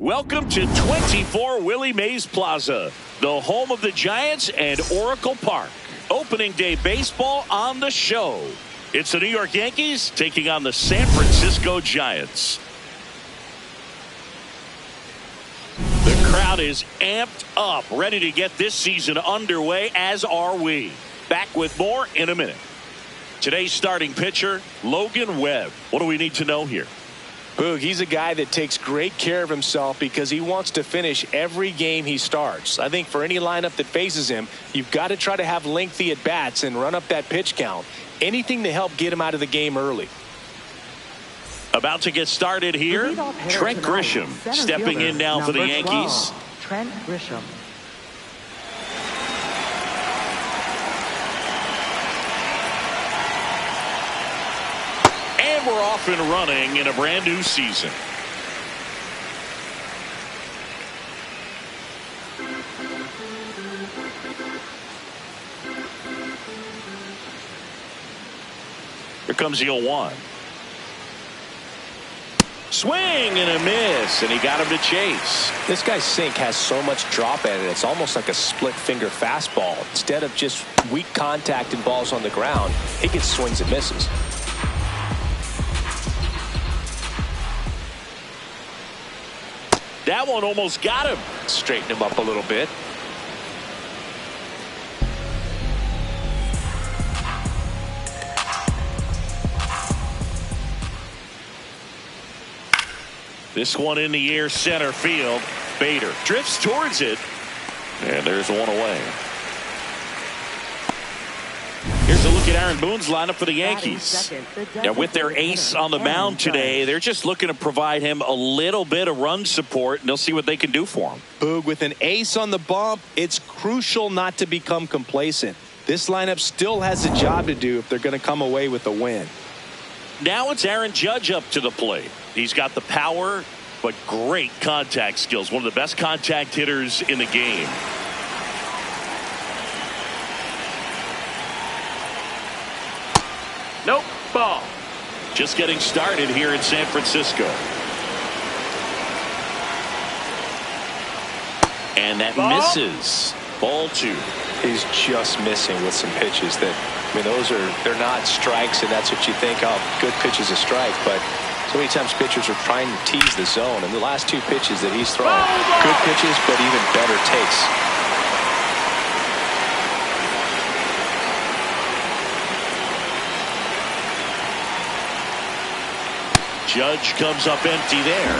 Welcome to 24 Willie Mays Plaza, the home of the Giants and Oracle Park. Opening day baseball on the show. It's the New York Yankees taking on the San Francisco Giants. The crowd is amped up, ready to get this season underway, as are we. Back with more in a minute. Today's starting pitcher, Logan Webb. What do we need to know here? Boog, he's a guy that takes great care of himself because he wants to finish every game he starts. I think for any lineup that faces him, you've got to try to have lengthy at-bats and run up that pitch count. Anything to help get him out of the game early. About to get started here, Trent Grisham stepping in now for the Yankees. Trent Grisham. And we're off and running in a brand new season. Here comes the 0-1. Swing and a miss, and he got him to chase. This guy's sink has so much drop at it, it's almost like a split finger fastball. Instead of just weak contact and balls on the ground, he gets swings and misses. That one almost got him. Straighten him up a little bit. This one in the air, center field. Bader drifts towards it, and there's one away. Here's a look at Aaron Boone's lineup for the Yankees. Now, with their ace on the mound today, they're just looking to provide him a little bit of run support, and they'll see what they can do for him. Boog, with an ace on the bump, it's crucial not to become complacent. This lineup still has a job to do if they're going to come away with a win. Now it's Aaron Judge up to the plate. He's got the power, but great contact skills. One of the best contact hitters in the game. Nope, ball. Just getting started here in San Francisco. And that misses. Ball 2. He's just missing with some pitches that, I mean, they're not strikes, and that's what you think, oh, good pitch is a strike, but so many times pitchers are trying to tease the zone, and the last 2 pitches that he's thrown, good pitches, but even better takes. Judge comes up empty there.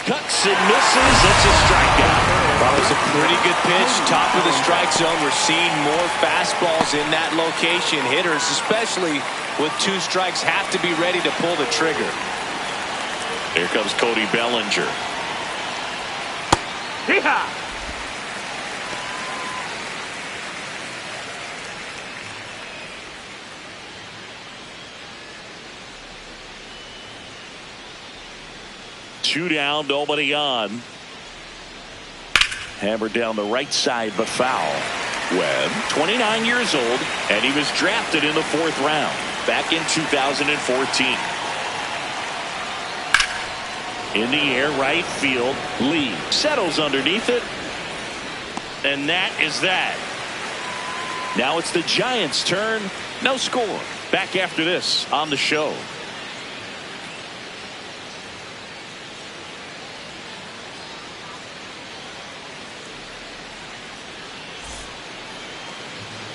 Cuts and misses. That's a strikeout. Well, it was a pretty good pitch. Top of the strike zone. We're seeing more fastballs in that location. Hitters, especially with 2 strikes, have to be ready to pull the trigger. Here comes Cody Bellinger. Yeehaw! Two down, nobody on. Hammered down the right side, but foul. Webb, 29 years old, and he was drafted in the 4th round back in 2014. In the air, right field. Lee settles underneath it, and that is that. Now it's the Giants' turn. No score. Back after this on the show.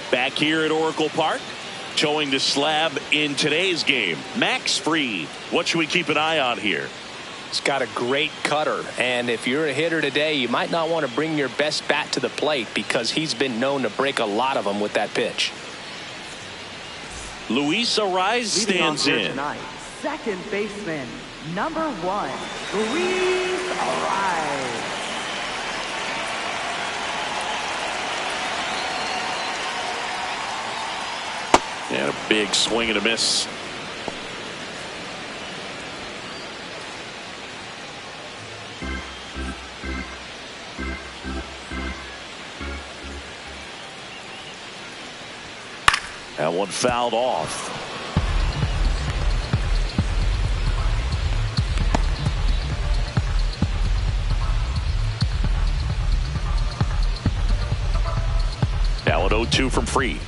Back here at Oracle Park, showing the slab in today's game. Max Fried. What should we keep an eye on here? He's got a great cutter, and if you're a hitter today, you might not want to bring your best bat to the plate because he's been known to break a lot of them with that pitch. Luis Ariz stands in. Tonight, second baseman, number 1, Luis Ariz. And a big swing and a miss. That one fouled off. 0-2 from Fried.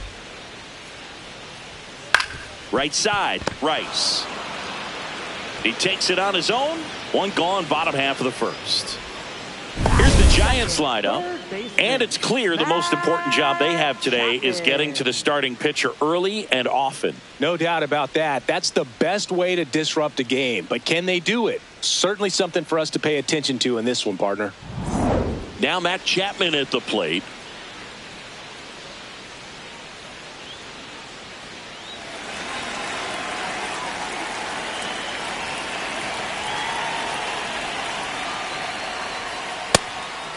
Right side, Rice. He takes it on his own. One gone, bottom half of the first. Here's the Giants lineup, and it's clear the most important job they have today is getting to the starting pitcher early and often. No doubt about that. That's the best way to disrupt a game. But can they do it? Certainly something for us to pay attention to in this one, partner. Now Matt Chapman at the plate.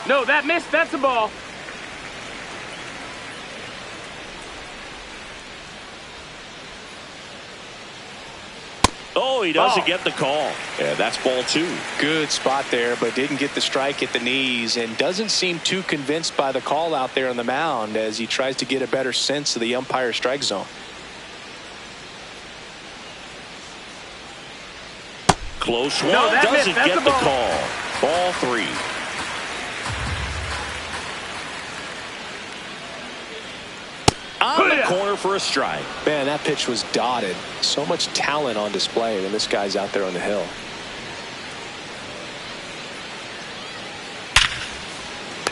No, that missed. That's a ball. Oh, he doesn't get the call. Yeah, that's ball 2. Good spot there, but didn't get the strike at the knees and doesn't seem too convinced by the call out there on the mound as he tries to get a better sense of the umpire's strike zone. Close one. No, that doesn't missed. get the call. Ball 3. On the corner for a strike. Man, that pitch was dotted. So much talent on display when this guy's out there on the hill.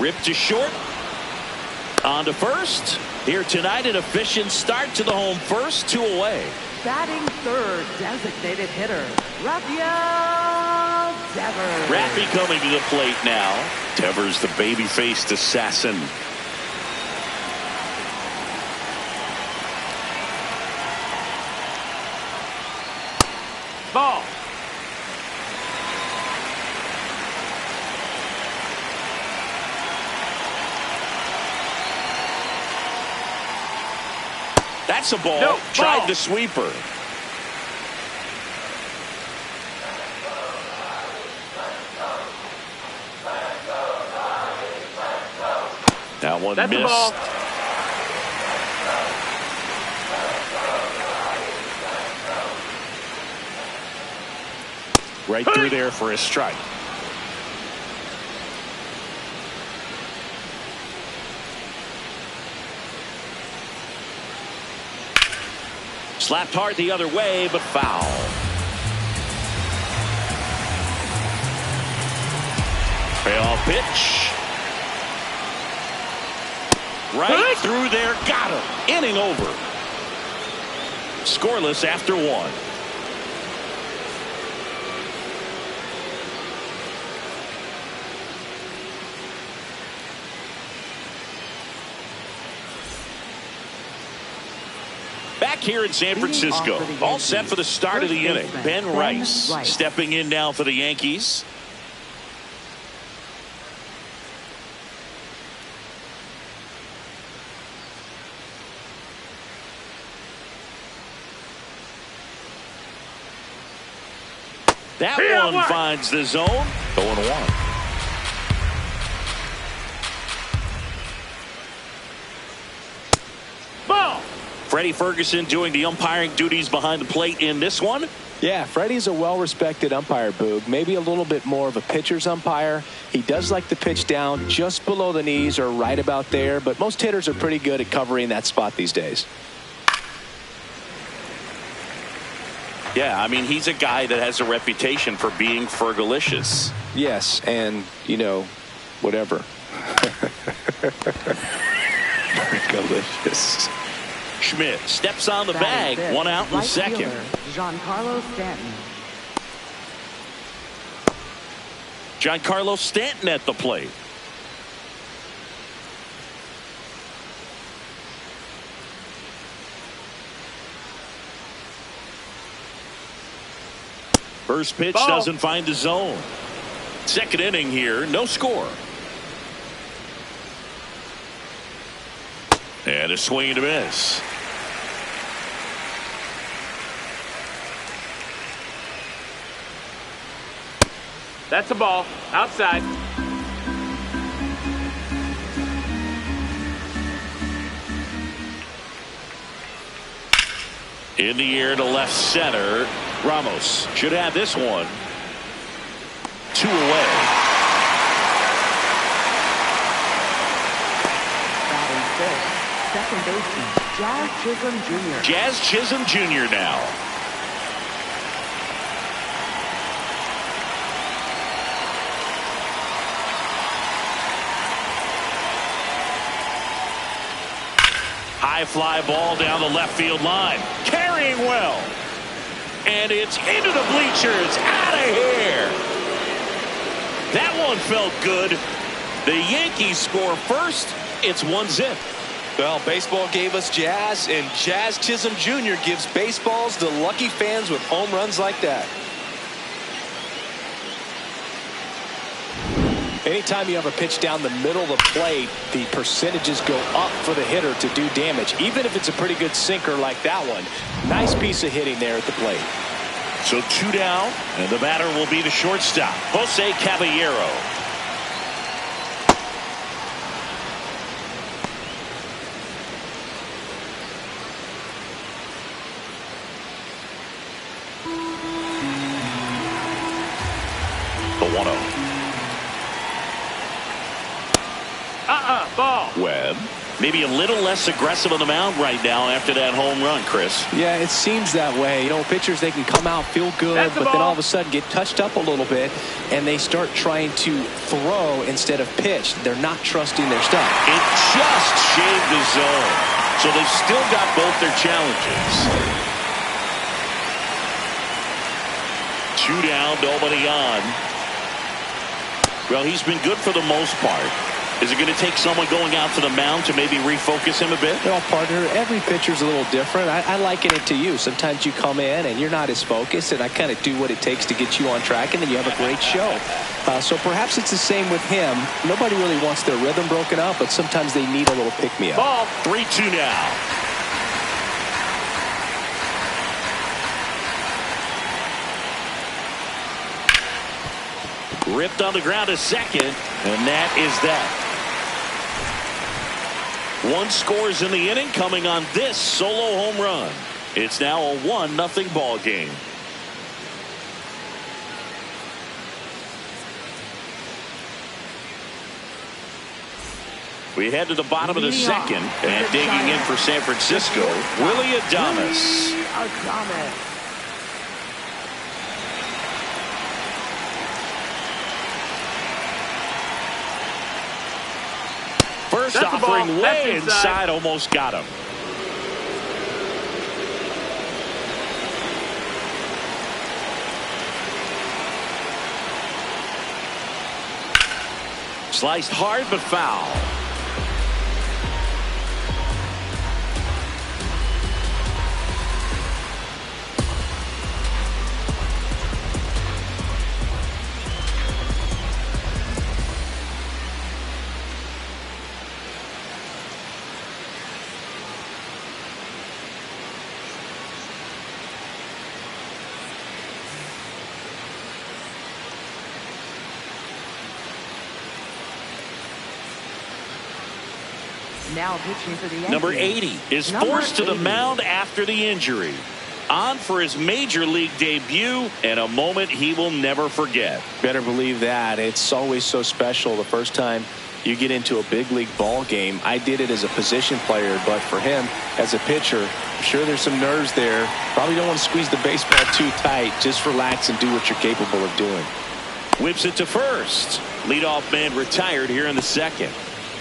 Ripped to short. On to first. Here tonight, an efficient start to the home first. 2 away. Batting third, designated hitter, Rafael Devers. Raffy coming to the plate now. Devers, the baby-faced assassin. Ball. That's a ball. No, Tried ball. the sweeper. That one That's missed. a ball. Right through there for a strike. Slapped hard the other way, but foul. Payoff pitch. Right through there. Got him. Inning over. Scoreless after 1. Back here in San Francisco, all set for the start of the inning. Ben Rice stepping in now for the Yankees. That one finds the zone. 0-1. Freddie Ferguson doing the umpiring duties behind the plate in this one. Yeah, Freddie's a well-respected umpire, Boog. Maybe a little bit more of a pitcher's umpire. He does like to pitch down just below the knees or right about there, but most hitters are pretty good at covering that spot these days. Yeah, I mean, he's a guy that has a reputation for being Fergalicious. Yes, and, you know, whatever. Fergalicious. Schmidt steps on the bag. Fifth, 1 out in the second. Giancarlo Stanton. Giancarlo Stanton at the plate. First pitch doesn't find the zone. Second inning here, no score. And a swing and a miss. That's a ball. Outside. In the air to left center. Ramos should have this one. 2 away. Batting fifth, second Jazz Chisholm Jr. Jazz Chisholm Jr. now. High fly ball down the left field line. Carrying well. And it's into the bleachers. Out of here. That one felt good. The Yankees score first. It's 1-0. Well, baseball gave us Jazz, and Jazz Chisholm Jr. gives baseballs to lucky fans with home runs like that. Anytime you have a pitch down the middle of the plate, the percentages go up for the hitter to do damage, even if it's a pretty good sinker like that one. Nice piece of hitting there at the plate. So 2 down, and the batter will be the shortstop, Jose Caballero. The 1-0. Ball. Webb. Maybe a little less aggressive on the mound right now after that home run, Chris. Yeah, it seems that way. You know, pitchers, they can come out, feel good, but then all of a sudden get touched up a little bit, and they start trying to throw instead of pitch. They're not trusting their stuff. It just shaved the zone. So they've still got both their challenges. 2 down, nobody on. Well, he's been good for the most part. Is it going to take someone going out to the mound to maybe refocus him a bit? Well, partner, every pitcher's a little different. I liken it to you. Sometimes you come in and you're not as focused, and I kind of do what it takes to get you on track, and then you have a great show. So perhaps it's the same with him. Nobody really wants their rhythm broken up, but sometimes they need a little pick-me-up. Ball. 3-2 now. Ripped on the ground to second, and that is that. One scores in the inning coming on this solo home run. It's now a 1-0 ball game. We head to the bottom of the second, and digging in for San Francisco, Willie Adames. First offering way inside, almost got him. Sliced hard but foul. Now pitching for the Yankees. Number 80 is forced to the mound after the injury. On for his major league debut, and a moment he will never forget. Better believe that. It's always so special the first time you get into a big league ball game. I did it as a position player, but for him as a pitcher, I'm sure there's some nerves there. Probably don't want to squeeze the baseball too tight. Just relax and do what you're capable of doing. Whips it to first. Leadoff man retired here in the second.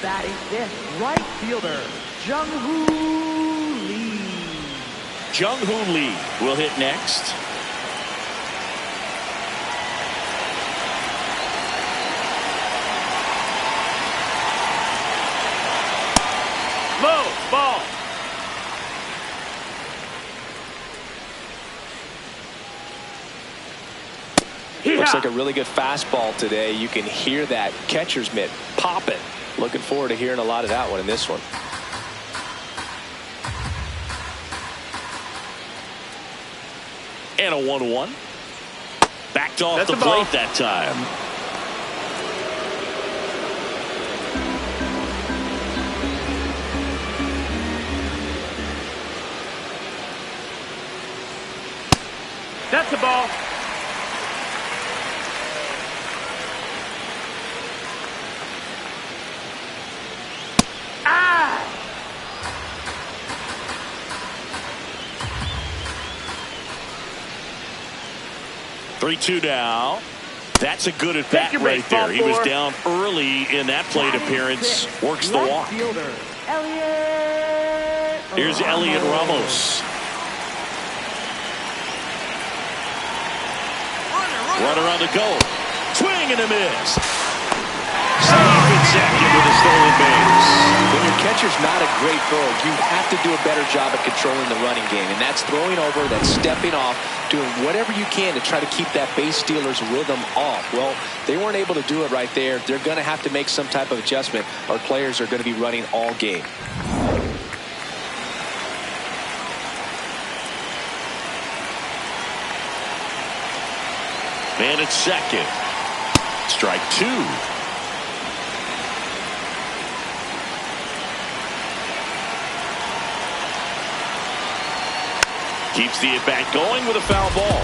Batting fifth, right fielder, Jung-Hoo Lee. Jung-Hoo Lee will hit next. Low ball. Looks like a really good fastball today. You can hear that catcher's mitt popping. Looking forward to hearing a lot of that one in this one. And a 1-1. Backed off That's the plate that time. That's the ball. 3-2 now. That's a good at bat your right baseball there. He was for. down early in that plate appearance. Works the Left walk. fielder, Elliot Here's Elliot Ramos. Runner on the go. Swing and a miss. Safe in second with a stolen base. When your catcher's not a great thrower, you have to do a better job at controlling the running game. And that's throwing over, that's stepping off, doing whatever you can to try to keep that base stealer's rhythm off. Well, they weren't able to do it right there. They're going to have to make some type of adjustment. Our players are going to be running all game. Man at second. Strike two. Keeps the at-bat going with a foul ball.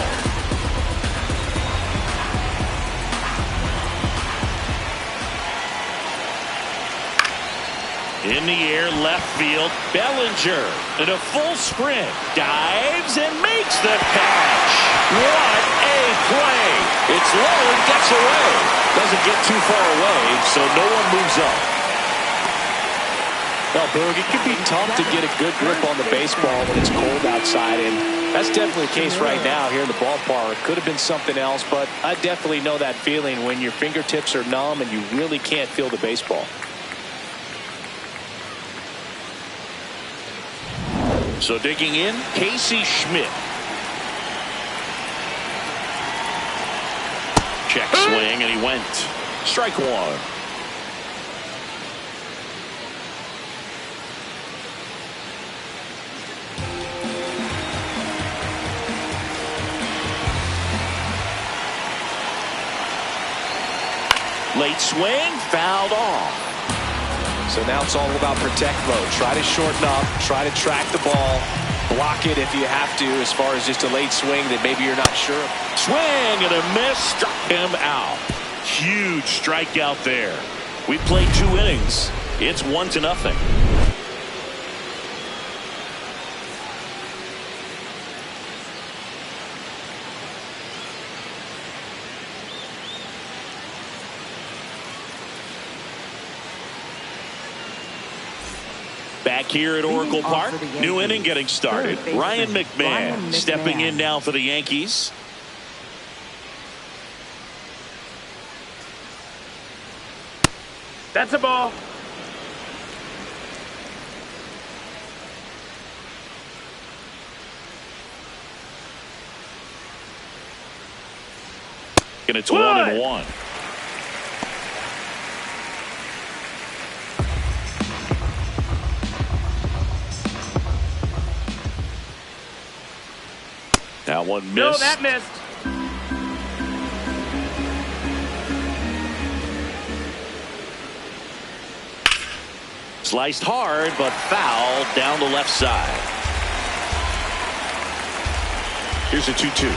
In the air, left field, Bellinger in a full sprint, dives and makes the catch. What a play! It's low and gets away. Doesn't get too far away, so no one moves up. Well, Boog, it can be tough to get a good grip on the baseball when it's cold outside, and that's definitely the case right now here in the ballpark. Could have been something else, but I definitely know that feeling when your fingertips are numb and you really can't feel the baseball. So digging in, Casey Schmidt. Check swing, and he went. Strike one. Late swing, fouled off. So now it's all about protect mode. Try to shorten up, try to track the ball, block it if you have to, as far as just a late swing that maybe you're not sure of. Swing and a miss, struck him out. Huge strikeout there. We played 2 innings. It's 1-0. Back here at Oracle Park, new inning getting started. Ryan McMahon stepping in now for the Yankees. That's a ball. And it's 1-1. That one missed. No, that missed. Sliced hard, but fouled down the left side. Here's a 2-2.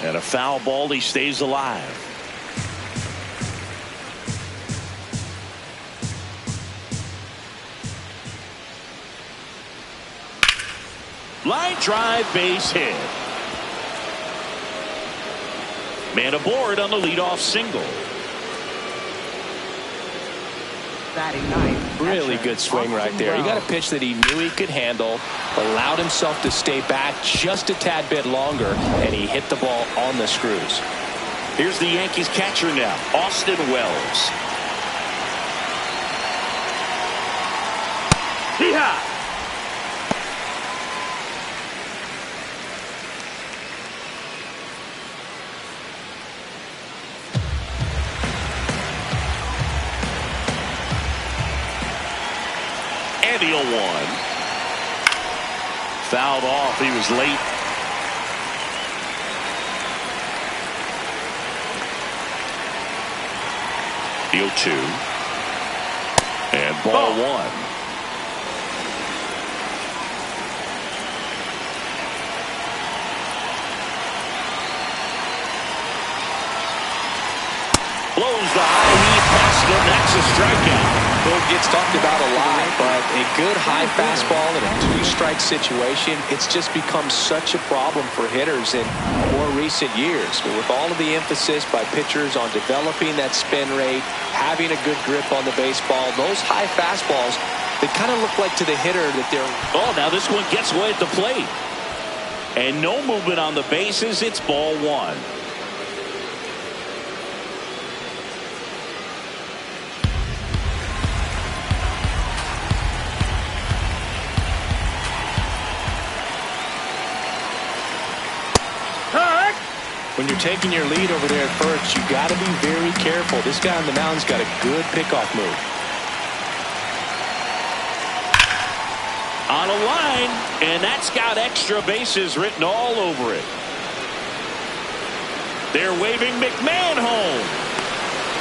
And a foul ball. He stays alive. Line drive, base hit. Man aboard on the leadoff single. Batting ninth. Really good swing right there. He got a pitch that he knew he could handle, allowed himself to stay back just a tad bit longer, and he hit the ball on the screws. Here's the Yankees catcher now, Austin Wells. Hee-haw! And the 0-1. Fouled off. He was late. The 0-2. And ball 1. Blows the high heat past him. That's a strikeout. gets talked about a lot, but a good high fastball in a two-strike situation, it's just become such a problem for hitters in more recent years. But with all of the emphasis by pitchers on developing that spin rate, having a good grip on the baseball, those high fastballs, they kind of look like to the hitter that they're... Oh, now this one gets away at the plate. And no movement on the bases. It's ball one. When you're taking your lead over there at first, you got to be very careful. This guy on the mound's got a good pickoff move. On a line, and that's got extra bases written all over it. They're waving McMahon home.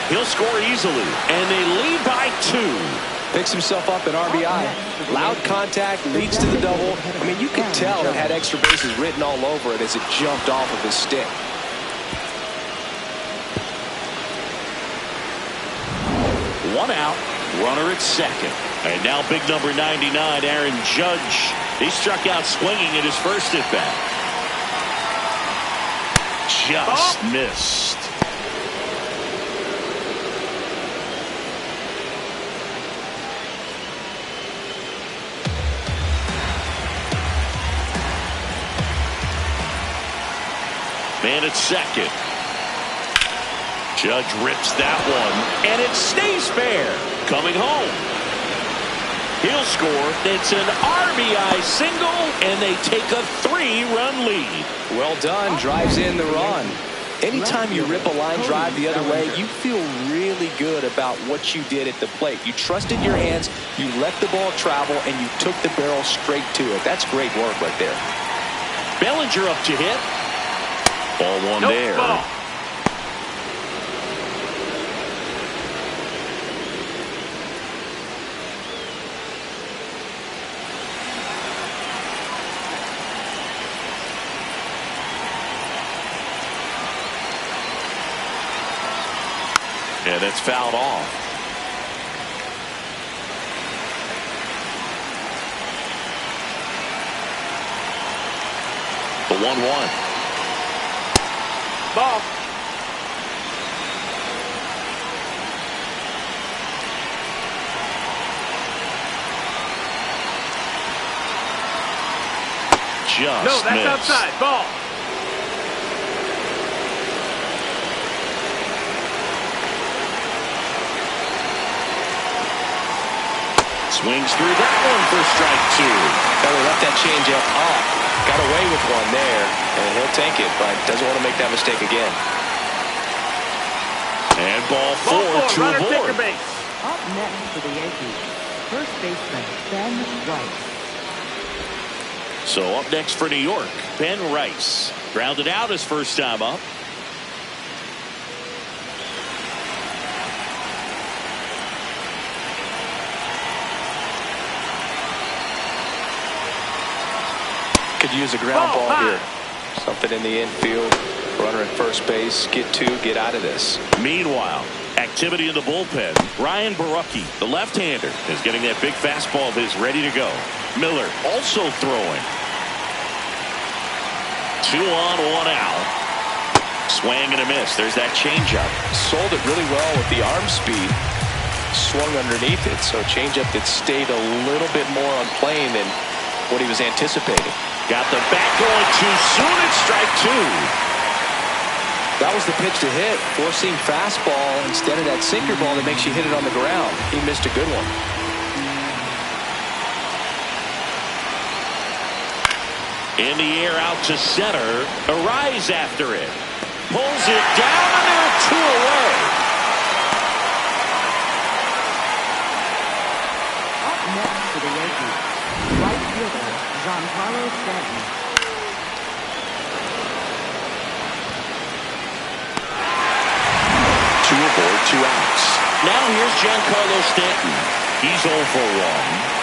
He'll score easily, and they lead by 2. Picks himself up an RBI. Loud contact, leads to the double. I mean, you could tell it had extra bases written all over it as it jumped off of his stick. One out, runner at second. And now big number 99, Aaron Judge. He struck out swinging at his first at bat. Just missed. Man at second. Judge rips that one, and it stays fair. Coming home. He'll score. It's an RBI single, and they take a 3-run lead. Well done. Drives in the run. Anytime you rip a line drive the other way, you feel really good about what you did at the plate. You trusted your hands, you let the ball travel, and you took the barrel straight to it. That's great work right there. Bellinger up to hit. Ball one there. Ball. And it's fouled off. The 1-1. Ball. Just No, that's missed. outside. Ball. Swings through that one for strike 2. Better left that changeup up. Got away with one there, and he'll take it, but doesn't want to make that mistake again. And ball 4 to runner take aboard. a base. Up next for the Yankees, first baseman Ben Rice. So up next for New York, Ben Rice. Grounded out his first time up. Could use a ground Ball ball high. here. Something in the infield. Runner at first base. Get 2. Get out of this. Meanwhile, activity in the bullpen. Ryan Barucki, the left-hander, is getting that big fastball of his ready to go. Miller also throwing. 2 on, 1 out. Swing and a miss. There's that changeup. Sold it really well with the arm speed. Swung underneath it. So changeup that stayed a little bit more on plane than what he was anticipating. Got the bat going too soon at strike 2. That was the pitch to hit. Four-seam fastball instead of that sinker ball that makes you hit it on the ground. He missed a good one. In the air out to center. Arise after it. Pulls it down, and there are 2 away. Up next for the Yankees, right fielder Giancarlo Stanton. 2 aboard, 2 outs. Now here's Giancarlo Stanton. He's 0 for 1.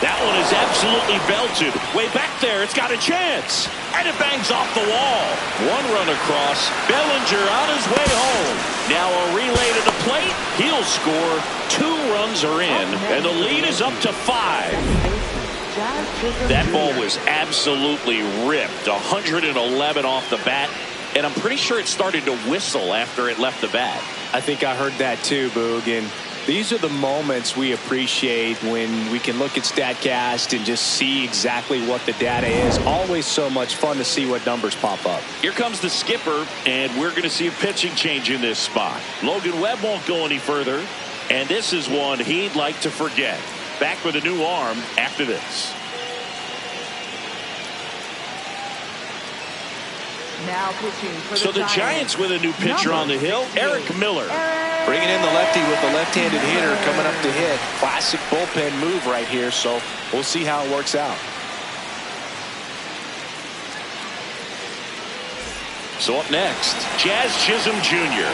That one is absolutely belted. Way back there, it's got a chance. And it bangs off the wall. One run across. Bellinger on his way home. Now a relay to the plate. He'll score. 2 runs are in. And the lead is up to 5. That ball was absolutely ripped. 111 off the bat. And I'm pretty sure it started to whistle after it left the bat. I think I heard that too, Boog. And these are the moments we appreciate when we can look at StatCast and just see exactly what the data is. Always so much fun to see what numbers pop up. Here comes the skipper, and we're going to see a pitching change in this spot. Logan Webb won't go any further, and this is one he'd like to forget. Back with a new arm after this. Now pitching for So the Giants with a new pitcher on the hill, Eric Miller. Bringing in the lefty with the left-handed hitter coming up to hit. Classic bullpen move right here, so we'll see how it works out. So up next, Jazz Chisholm Jr.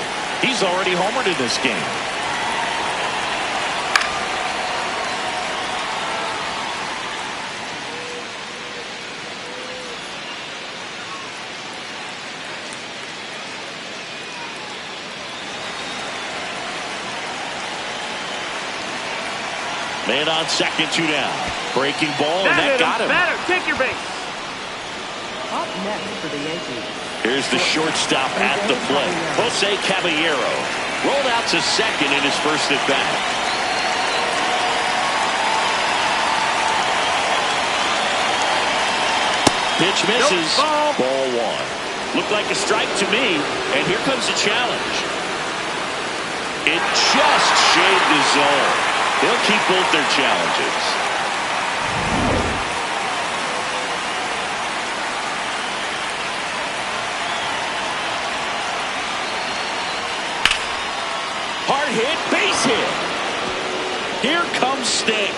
He's already homered in this game. Man on second, 2 down. Breaking ball, and that got him. Batter, take your base. Up next for the Yankees. Here's the shortstop at the plate. Jose Caballero rolled out to second in his first at bat. Pitch misses. Nope, ball 1. Looked like a strike to me, and here comes the challenge. It just shaved the zone. They'll keep both their challenges. Hard hit, base hit. Here comes Stanton.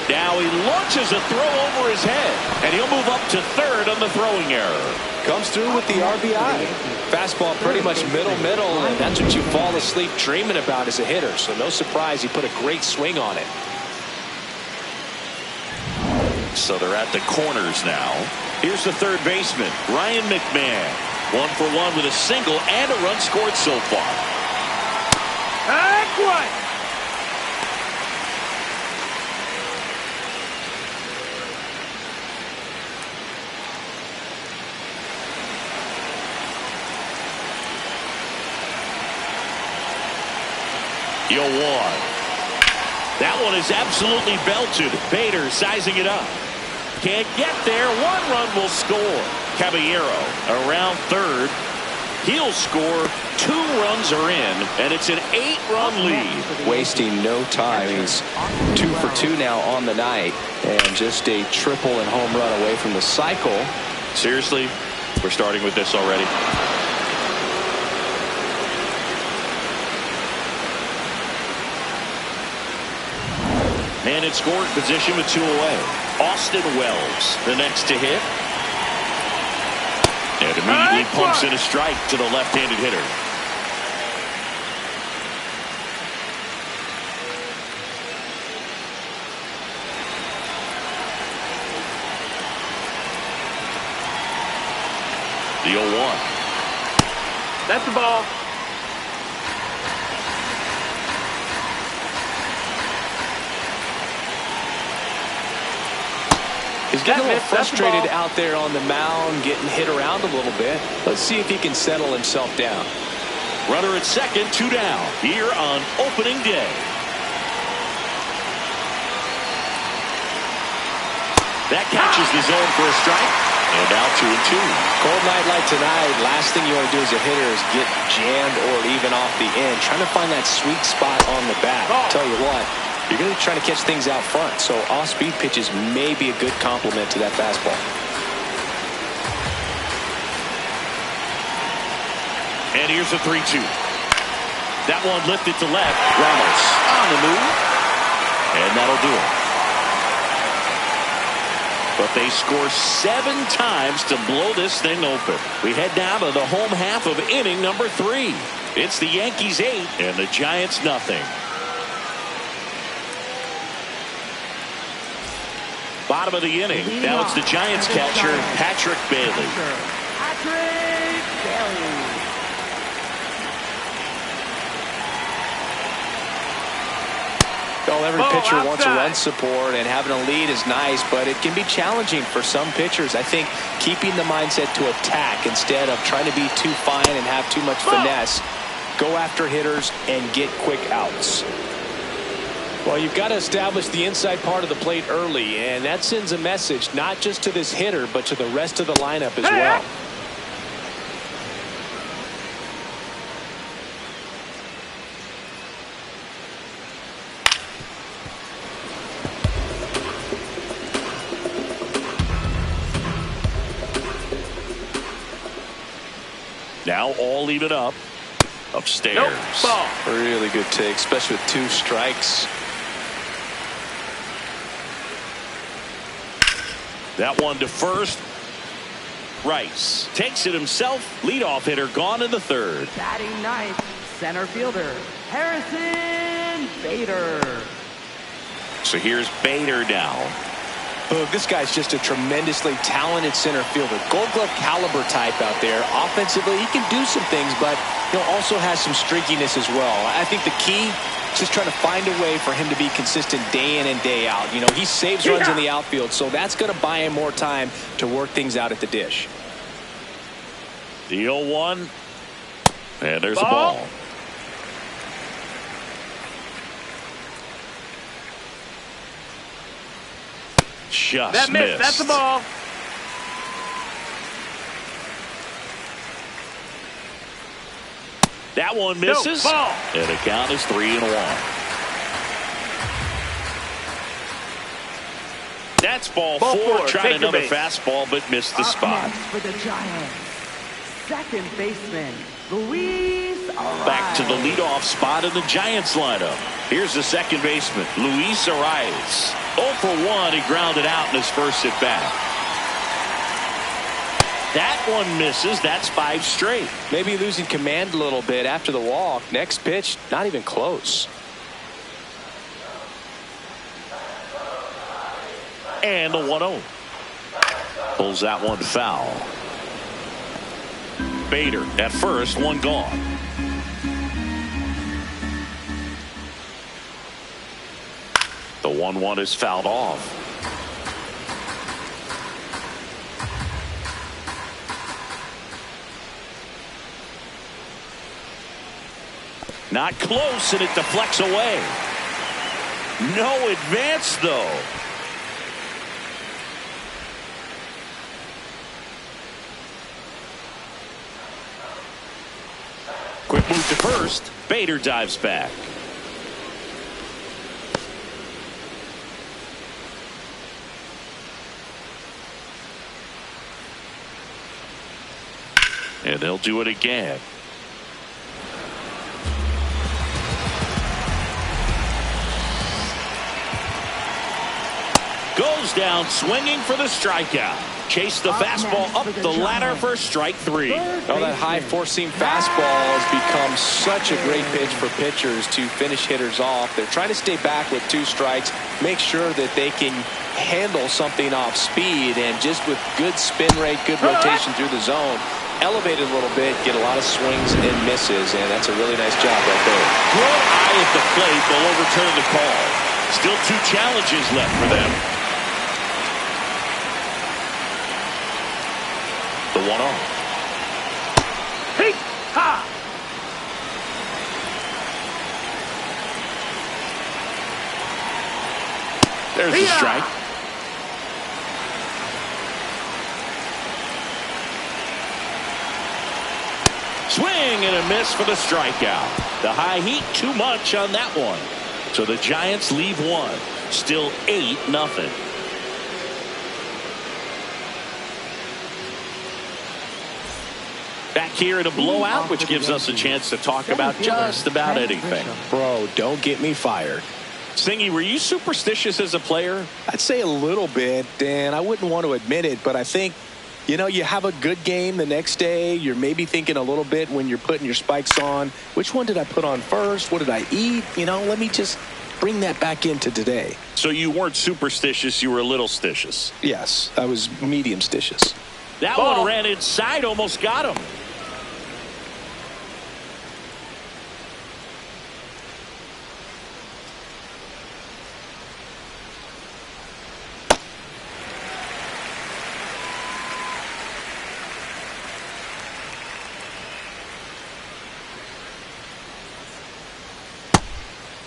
Now he launches a throw over his head, and he'll move up to third on the throwing error. Comes through with the RBI. Fastball pretty much middle, and that's what you fall asleep dreaming about as a hitter. So no surprise he put a great swing on it. So they're at the corners now. Here's the third baseman, Ryan McMahon. 1 for 1 with a single and a run scored so far. Back one. Yo, 1. That one is absolutely belted. Bader sizing it up. Can't get there. 1 run will score. Caballero around third. He'll score. 2 runs are in, and it's an 8-run lead. Wasting no time. He's 2 for 2 now on the night, and just a triple and home run away from the cycle. Seriously, we're starting with this already. Man in scoring position with 2 away. Austin Wells, the next to hit. And immediately pumps in a strike to the left-handed hitter. The 0-1. That's the ball. He's getting a little frustrated out there on the mound, getting hit around a little bit. Let's see if he can settle himself down. Runner at second, 2 down, here on opening day. That catches the zone for a strike. And now 2-2. Cold night like tonight, last thing you want to do as a hitter is get jammed or even off the end. Trying to find that sweet spot on the bat. Tell you what, you're going to try to catch things out front. So off-speed pitches may be a good complement to that fastball. And here's a 3-2. That one lifted to left. Ramos on the move. And that'll do it. But they score 7 times to blow this thing open. We head down to the home half of inning number 3. It's the Yankees 8 and the Giants nothing. Bottom of the inning. Now it's the Giants catcher, Patrick Bailey. Patrick Bailey. Well, every pitcher wants a run support, and having a lead is nice, but it can be challenging for some pitchers. I think keeping the mindset to attack instead of trying to be too fine and have too much finesse, go after hitters and get quick outs. Well, you've got to establish the inside part of the plate early, and that sends a message not just to this hitter, but to the rest of the lineup as well. Now all even up. Upstairs. Ball. Really good take, especially with 2 strikes. That one to first. Rice takes it himself. Leadoff hitter gone in the 3rd. Batting ninth, center fielder, Harrison Bader. So here's Bader now. Look, this guy's just a tremendously talented center fielder. Gold Glove caliber type out there. Offensively, he can do some things, but also has some streakiness as well. I think the key is just trying to find a way for him to be consistent day in and day out. He saves runs in the outfield, so that's going to buy him more time to work things out at the dish. The 0-1. And there's a ball. Just That missed. That's a ball. That one misses. No, ball. And the count is 3-1. That's ball 4. Tried Take another base. fastball, but missed the Up spot. next for the Giants, second baseman, Luis Arias. Back to the leadoff spot in the Giants lineup. Here's the second baseman, Luis Arias. 0 for 1. He grounded out in his first at bat. That one misses. That's 5 straight. Maybe losing command a little bit after the walk. Next pitch, not even close. And the 1-0. Pulls that one foul. Bader at first, one gone. The 1-1 is fouled off. Not close, and it deflects away. No advance, though. Quick move to first. Bader dives back. And they'll do it again. Goes down swinging for the strikeout. Chase the fastball up the ladder for strike 3. Oh, that high four-seam fastball has become such a great pitch for pitchers to finish hitters off. They're trying to stay back with 2 strikes, make sure that they can handle something off speed, and just with good spin rate, good rotation through the zone, elevate it a little bit, get a lot of swings and misses, and that's a really nice job right there. Good eye at the plate. They'll overturn the call. Still 2 challenges left for them. The 1-0. Hey, ha! There's the strike. Swing and a miss for the strikeout. The high heat, too much on that one. So the Giants leave 1. Still 8-0. Back here in a blowout, which gives us a chance to talk about just about anything. Bro, don't get me fired. Singy, were you superstitious as a player? I'd say a little bit, and I wouldn't want to admit it, but I think, you have a good game the next day. You're maybe thinking a little bit when you're putting your spikes on. Which one did I put on first? What did I eat? Let me just bring that back into today. So you weren't superstitious, you were a little stitious. Yes, I was medium stitious. That Ball. one ran inside, almost got him.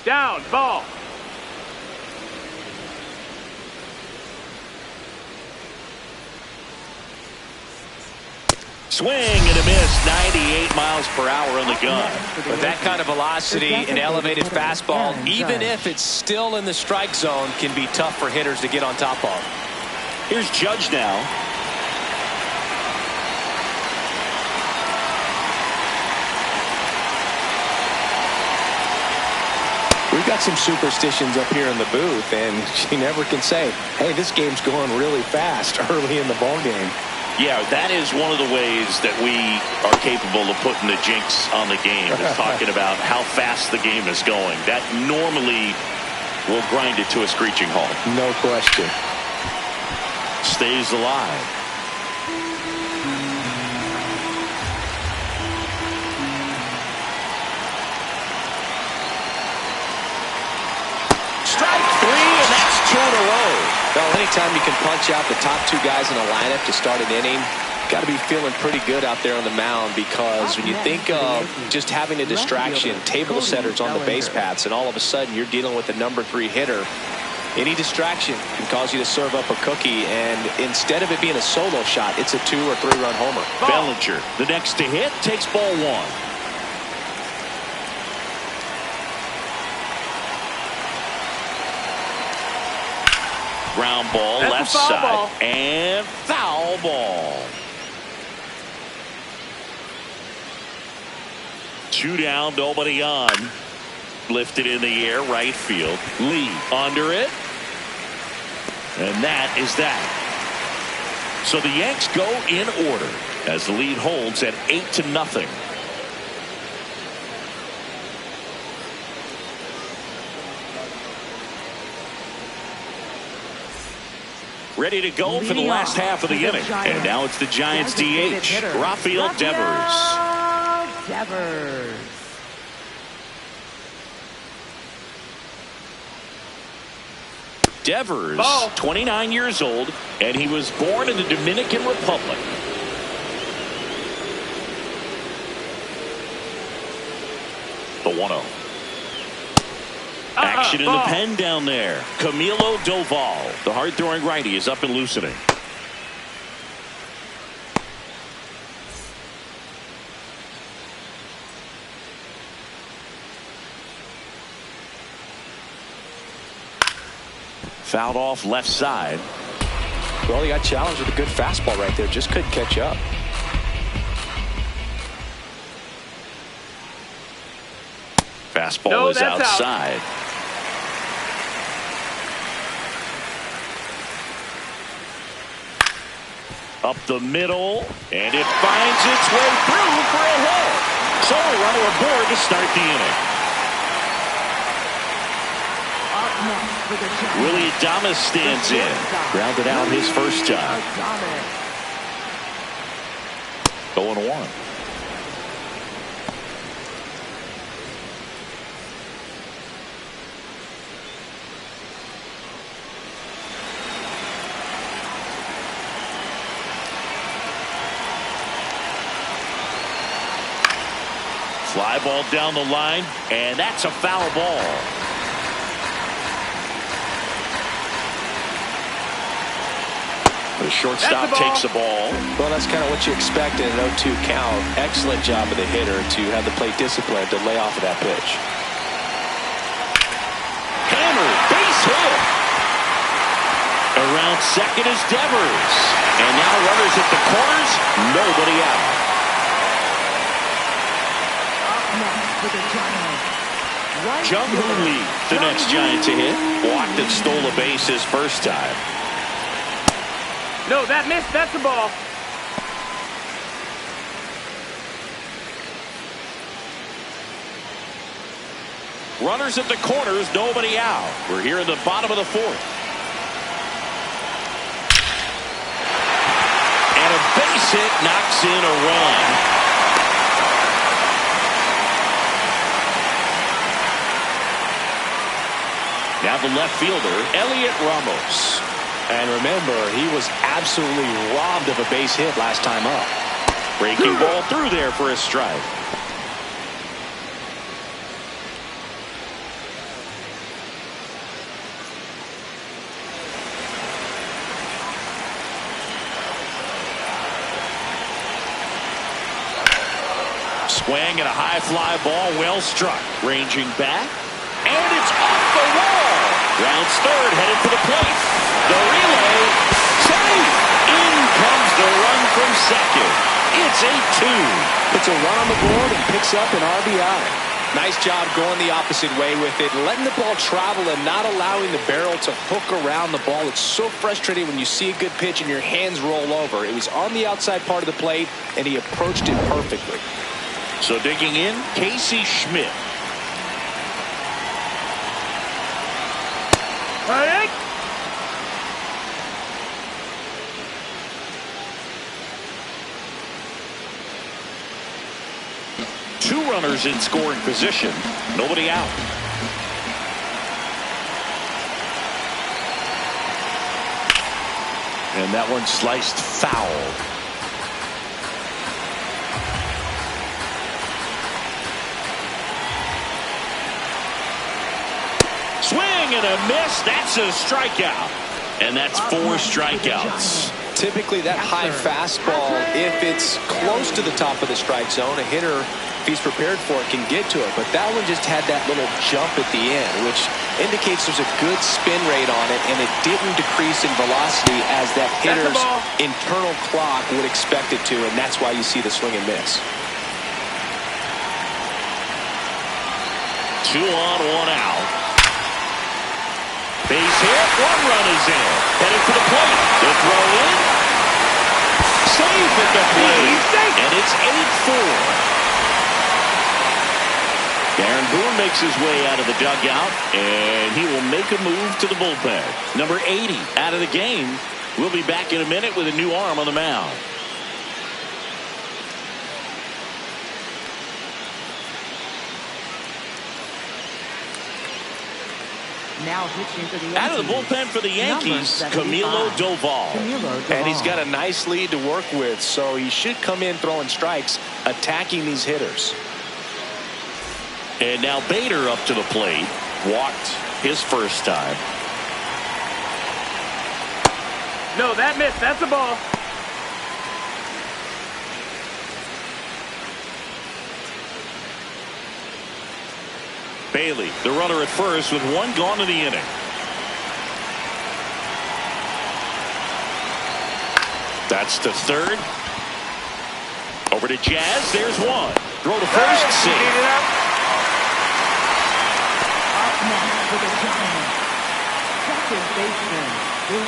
Down, ball. Swing and a miss, 98 miles per hour on the gun. With that kind of velocity, an elevated fastball, even if it's still in the strike zone, can be tough for hitters to get on top of. Here's Judge now. We've got some superstitions up here in the booth, and you never can say, hey, this game's going really fast early in the ball game. Yeah, that is one of the ways that we are capable of putting the jinx on the game, is talking about how fast the game is going. That normally will grind it to a screeching halt. No question. Stays alive. Strike three, and that's two in a row. Well, anytime you can punch out the top two guys in a lineup to start an inning, got to be feeling pretty good out there on the mound, because when you think of just having a distraction, table setters on the base paths, and all of a sudden you're dealing with the number 3 hitter, any distraction can cause you to serve up a cookie, and instead of it being a solo shot, it's a 2- or 3-run homer. Bellinger, the next to hit, takes ball 1. Ground ball, That's left a foul side, ball. and foul ball. 2 down, nobody on. Lifted in the air, right field. Lee under it. And that is that. So the Yanks go in order as the lead holds at 8-0. Ready to go for the last half of the inning. And now it's the Giants DH, Rafael Devers. Devers. Devers, Ball. 29 years old, and he was born in the Dominican Republic. The 1-0. Action in the Ball. pen down there. Camilo Doval, the hard-throwing righty, is up and loosening. Fouled off left side. Well, he got challenged with a good fastball right there. Just couldn't catch up. Fastball is that's outside. Up the middle, and it finds its way through for a hit. So a runner aboard to start the inning. Up next for the Giants. Willie Adames stands in. Grounded out his first time. 0-1. Fly ball down the line, and that's a foul ball. The shortstop takes the ball. Well, that's kind of what you expect in an 0-2 count. Excellent job of the hitter to have the plate discipline to lay off of that pitch. Hammer, base hit. Around second is Devers. And now runners at the corners, nobody out. For the Giants. Right Jung-Hoo fielder, Lee, the next Giant to hit. Walked and stole a base his first time. No, that missed. That's a ball. Runners at the corners, nobody out. We're here in the bottom of the fourth. And a base hit knocks in a run. Now the left fielder, Elliot Ramos. And remember, he was absolutely robbed of a base hit last time up. Breaking ball through there for a strike. Swing and a high fly ball, well struck. Ranging back, and it's off the wall. Rounds third, headed for the plate. The relay, safe. In comes the run from second. It's 8-2. Puts a run on the board and picks up an RBI. Nice job going the opposite way with it, letting the ball travel and not allowing the barrel to hook around the ball. It's so frustrating when you see a good pitch and your hands roll over. It was on the outside part of the plate, and he approached it perfectly. So digging in, Casey Schmidt. Hey! Two runners in scoring position. Nobody out. And that one sliced foul. Swing and a miss. That's a strikeout. And that's 4 strikeouts. Typically that high fastball, if it's close to the top of the strike zone, a hitter, if he's prepared for it, can get to it. But that one just had that little jump at the end, which indicates there's a good spin rate on it, and it didn't decrease in velocity as that hitter's internal clock would expect it to, and that's why you see the swing and miss. 2 on, 1 out. Base hit, 1 run is in. Headed for the plate. The throw in. Safe at the plate. And it's 8-4. Darren Boone makes his way out of the dugout, and he will make a move to the bullpen. Number 80 out of the game. We'll be back in a minute with a new arm on the mound. Now pitching for the Yankees. Out of the bullpen for the Yankees, Camilo Doval. And he's got a nice lead to work with, so he should come in throwing strikes, attacking these hitters. And now Bader up to the plate. Walked his first time. No, that missed. That's a ball. Bailey, the runner at first, with 1 gone in the inning. That's to third. Over to Jazz. There's 1. Throw to first. Safe.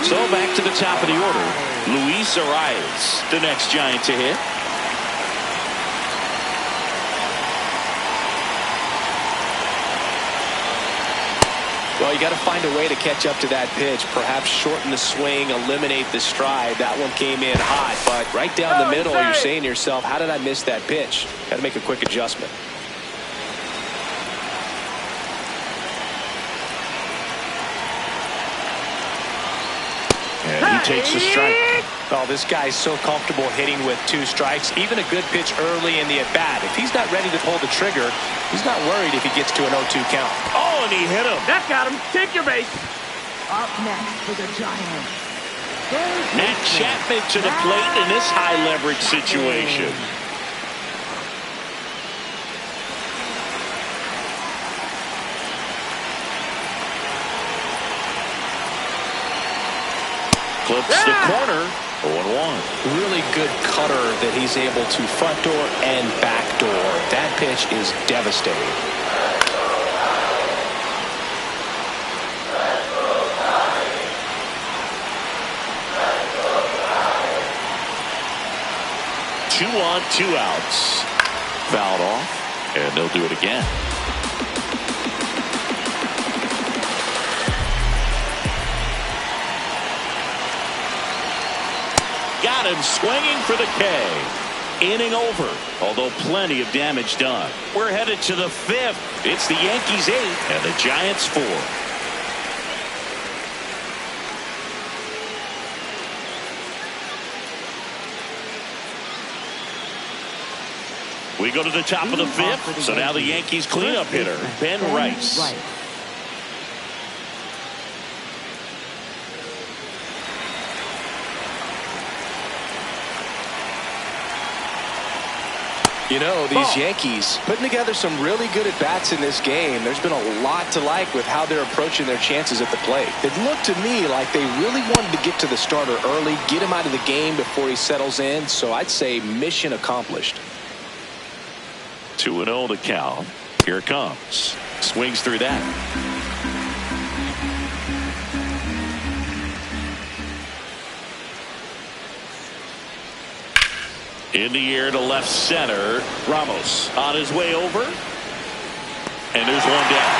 So back to the top of the order. Luis Arias, the next Giant to hit. Well, you got to find a way to catch up to that pitch. Perhaps shorten the swing, eliminate the stride. That one came in hot, but right down the middle, you're saying to yourself, how did I miss that pitch? Got to make a quick adjustment. And he takes the strike. Oh, this guy's so comfortable hitting with 2 strikes. Even a good pitch early in the at-bat. If he's not ready to pull the trigger, he's not worried if he gets to an 0-2 count. Oh, and he hit him. That got him. Take your base. Up next for the Giants. Matt Chapman to the plate in this high leverage situation. Clips the corner. 0-1. Really good cutter that he's able to front door and back door. That pitch is devastating. Two on, 2 outs. Fouled off, and they'll do it again. got him swinging for the K. Inning over, although plenty of damage done. We're headed to the 5th. It's the Yankees 8 and the Giants 4. We go to the top of the 5th, so now the Yankees cleanup hitter, Ben Rice. You know, these Yankees putting together some really good at-bats in this game. There's been a lot to like with how they're approaching their chances at the plate. It looked to me like they really wanted to get to the starter early, get him out of the game before he settles in. So I'd say mission accomplished. 2-0 the count. Here it comes. Swings through that. In the air to left center. Ramos on his way over. And there's one down.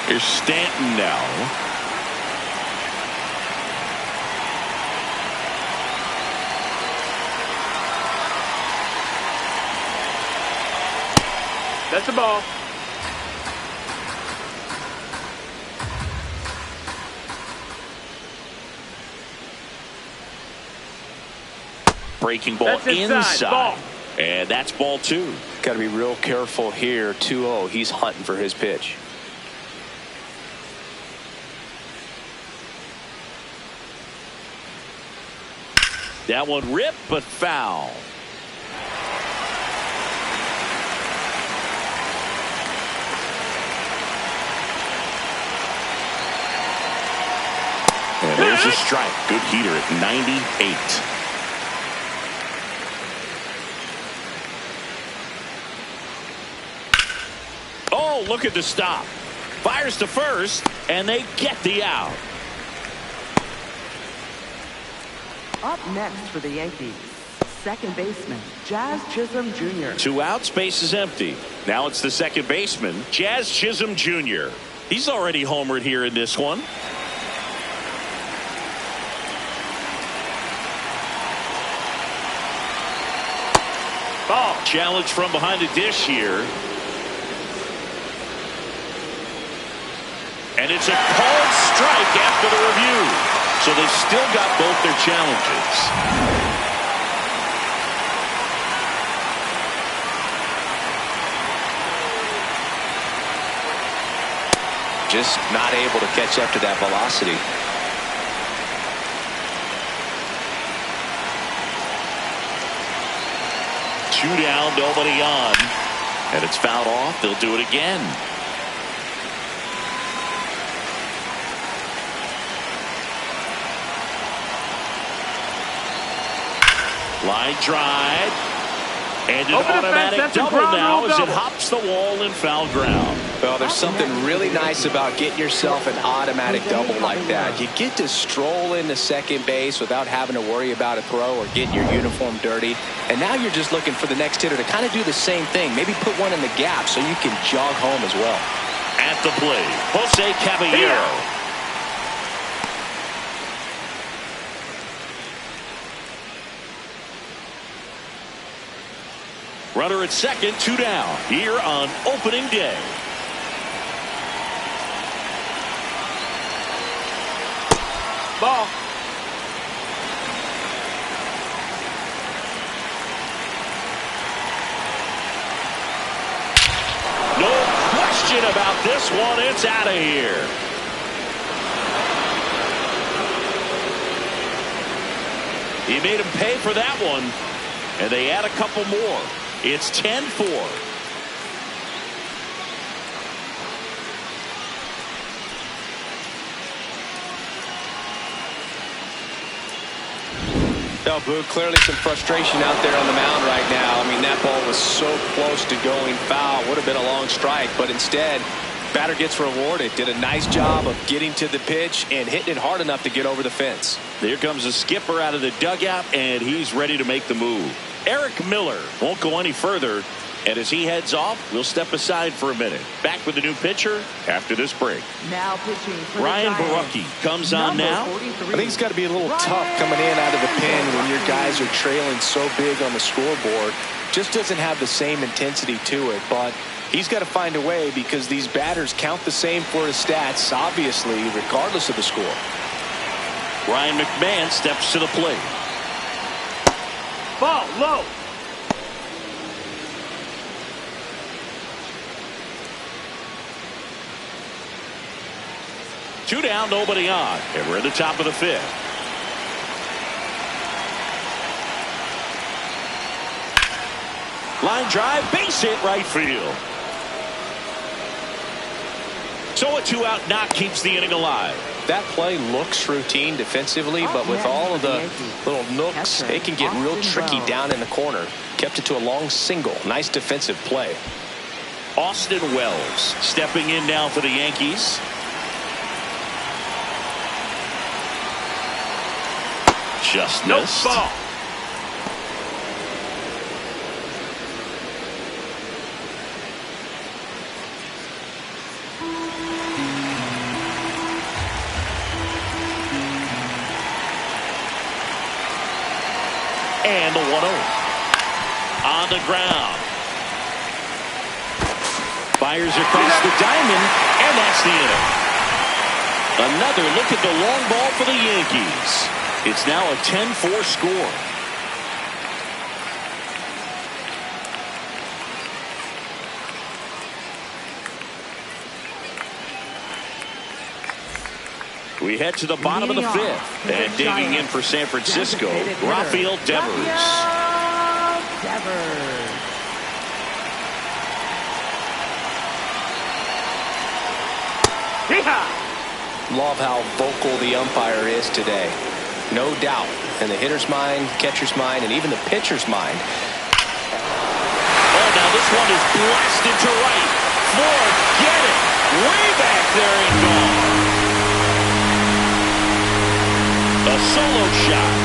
Here's Stanton now. That's the ball. Breaking ball that's inside. Ball. And that's ball 2. Got to be real careful here. 2-0. He's hunting for his pitch. That one ripped, but foul. And there's a strike. Good heater at 98. Oh, look at the stop. Fires to first, and they get the out. Up next for the Yankees, second baseman, Jazz Chisholm Jr. 2 outs, base is empty. Now it's the second baseman, Jazz Chisholm Jr. He's already homered here in this one. Ball. Challenge from behind the dish here. And it's a called strike after the review. So they've still got both their challenges. Just not able to catch up to that velocity. Two down, nobody on. And it's fouled off. They'll do it again. Line drive. And an automatic double now as it hops the wall in foul ground. Well, there's something really nice about getting yourself an automatic double like that. You get to stroll into second base without having to worry about a throw or getting your uniform dirty. And now you're just looking for the next hitter to kind of do the same thing. Maybe put one in the gap so you can jog home as well. At the plate, Jose Caballero. Runner at second, 2 down here on opening day. Ball. No question about this one. It's out of here. He made him pay for that one. And they add a couple more. It's 10-4. Now, Boog, clearly some frustration out there on the mound right now. I mean, that ball was so close to going foul. Would have been a long strike, but instead, batter gets rewarded. Did a nice job of getting to the pitch and hitting it hard enough to get over the fence. Here comes the skipper out of the dugout, and he's ready to make the move. Eric Miller won't go any further. And as he heads off, we'll step aside for a minute. Back with the new pitcher after this break. Now pitching for Ryan the Giants, Barucki comes on now. 43. I think it's got to be a little tough coming in out of the pen when your guys are trailing so big on the scoreboard. Just doesn't have the same intensity to it, but he's got to find a way because these batters count the same for his stats, obviously, regardless of the score. Ryan McMahon steps to the plate. Ball low. Two down, nobody on. And we're at the top of the fifth. Line drive, base hit right field. So a 2-out knock keeps the inning alive. That play looks routine defensively, but with all of the little nooks, it can get real tricky down in the corner. Kept it to a long single. Nice defensive play. Austin Wells stepping in now for the Yankees. Just missed. Ball. And the 1-0 on the ground. Fires across the diamond, and that's the inning. Another look at the long ball for the Yankees. It's now a 10-4 score. We head to the bottom of the fifth. And digging in for San Francisco, Rafael Devers. Love how vocal the umpire is today. No doubt. In the hitter's mind, catcher's mind, and even the pitcher's mind. Oh, now this one is blasted to right. Forget it. Way back there and gone. A solo shot.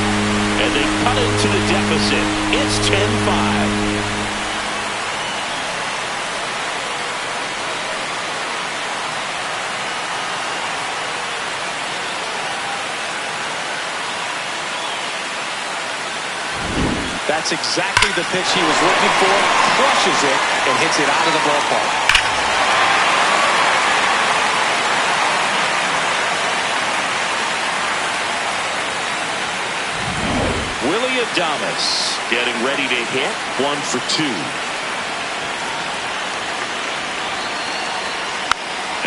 And they cut into the deficit. It's 10-5. That's exactly the pitch he was looking for. Crushes it and hits it out of the ballpark. Willie Adames getting ready to hit. 1 for 2.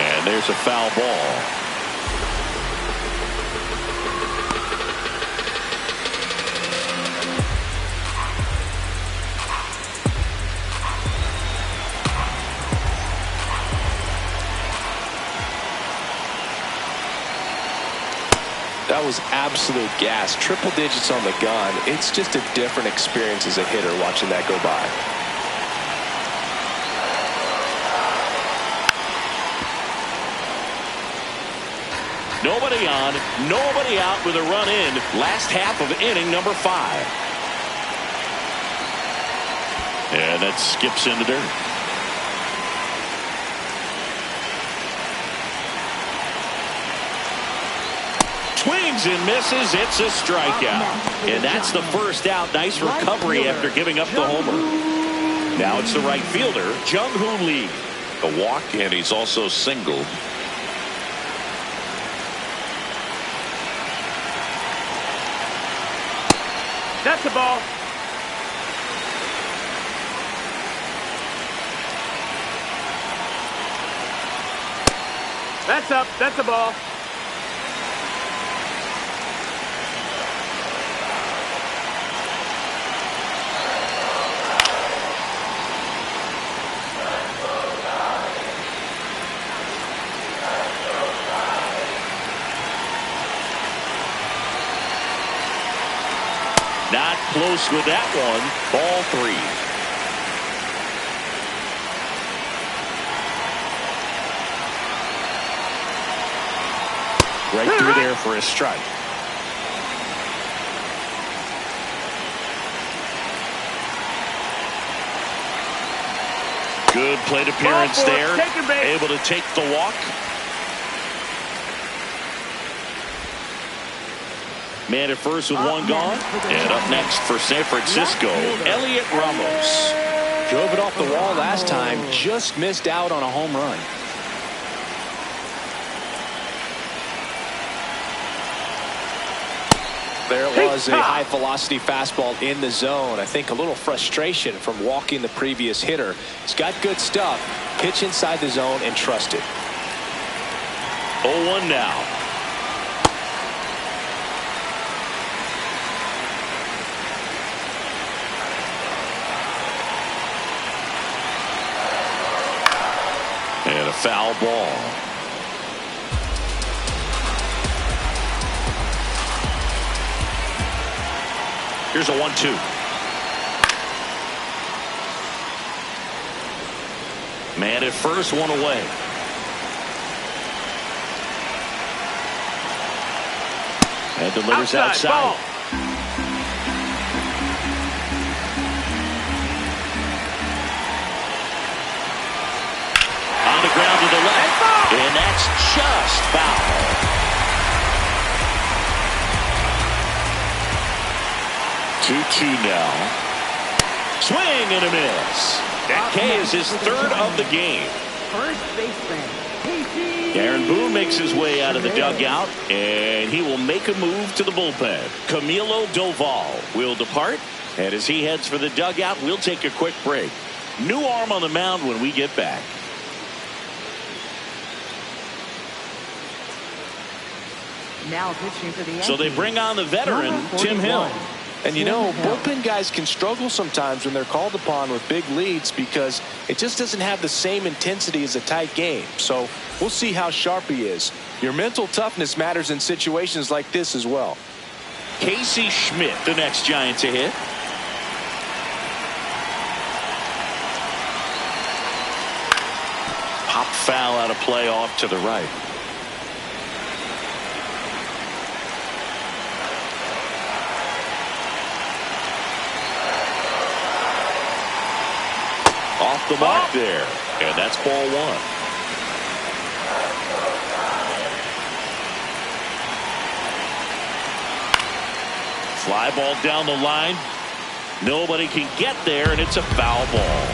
And there's a foul ball. That was absolute gas. Triple digits on the gun. It's just a different experience as a hitter watching that go by. Nobody on, nobody out with a run in. Last half of inning number 5. And that skips into dirt. Swings and misses. It's a strikeout. And that's the first out. Nice recovery after giving up the homer. Now it's the right fielder, Jung-Hoo Lee. The walk, and he's also singled. That's the ball. That's up. That's a ball. Not close with that one. Ball 3. Right through there for a strike. Good plate appearance there. Able to take the walk. Man at first with one gone. And up next for San Francisco, Elliot Ramos. Drove it off the wall last time. Just missed out on a home run. There was a high-velocity fastball in the zone. I think a little frustration from walking the previous hitter. He's got good stuff. Pitch inside the zone and trust it. 0-1 now. And a foul ball. Here's a 1-2. Man at first, one away. And delivers outside. Ball. On the ground to the left. And that's just foul. 2-2 now. Swing and a miss. That K is his third of the game. First baseman, Aaron Boone makes his way out of the dugout, and he will make a move to the bullpen. Camilo Doval will depart, and as he heads for the dugout, we'll take a quick break. New arm on the mound when we get back. now pitching for the Yankees. So they bring on the veteran, Tim Hill. And you know, bullpen guys can struggle sometimes when they're called upon with big leads because it just doesn't have the same intensity as a tight game. So we'll see how sharp he is. Your mental toughness matters in situations like this as well. Casey Schmidt, the next Giant to hit. Pop foul out of play off to the right. Off the mark there, and that's ball one. Fly ball down the line. Nobody can get there, and it's a foul ball.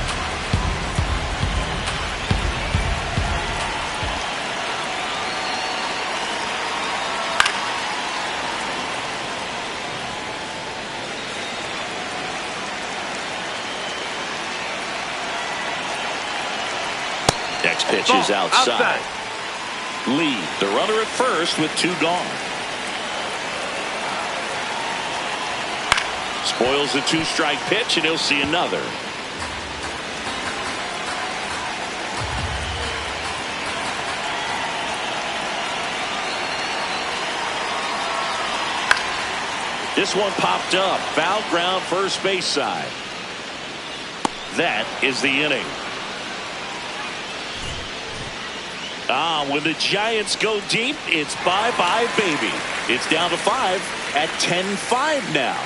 Next pitch is outside. Lee, the runner at first with two gone. Spoils the two-strike pitch, and he'll see another. This one popped up. Foul ground, first base side. That is the inning. When the Giants go deep, it's bye-bye, baby. It's down to 5 at 10-5 now.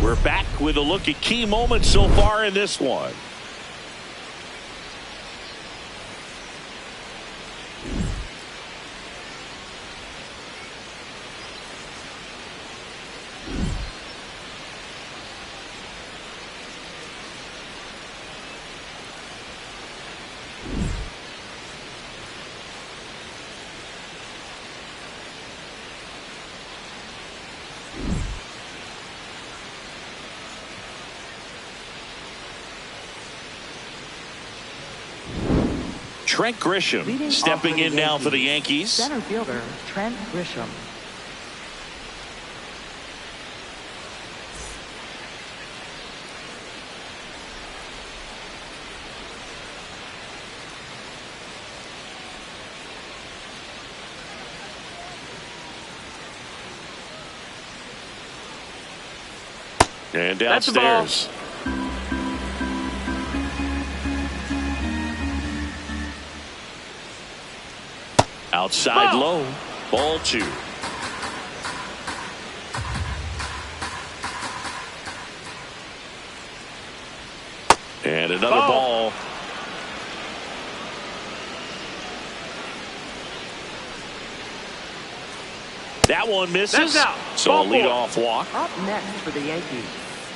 We're back with a look at key moments so far in this one. Trent Grisham stepping in now for the Yankees. Center fielder Trent Grisham. And downstairs. Outside low. Ball 2. And another ball. That one misses. So a leadoff walk. Up next for the Yankees,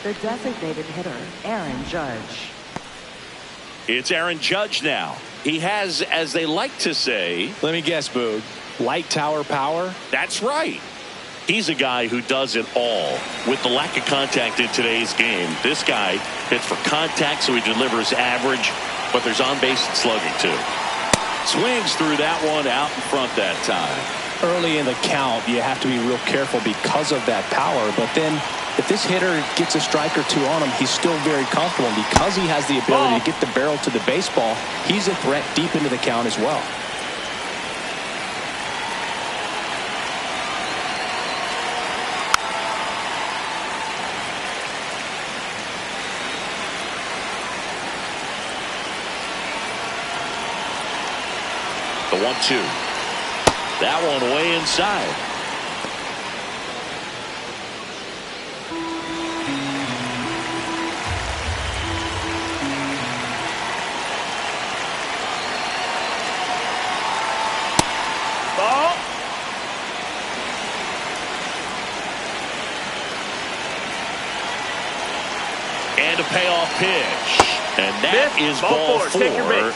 the designated hitter, Aaron Judge. It's Aaron Judge now. He has, as they like to say, let me guess, Boog, light tower power? That's right. He's a guy who does it all. With the lack of contact in today's game, this guy hits for contact, so he delivers average, but there's on-base slugging too. Swings through that one out in front that time. Early in the count, you have to be real careful because of that power, but then if this hitter gets a strike or two on him, he's still very comfortable. And because he has the ability to get the barrel to the baseball, he's a threat deep into the count as well. The 1-2. That one way inside. Ball. And a payoff pitch. And that is ball 4,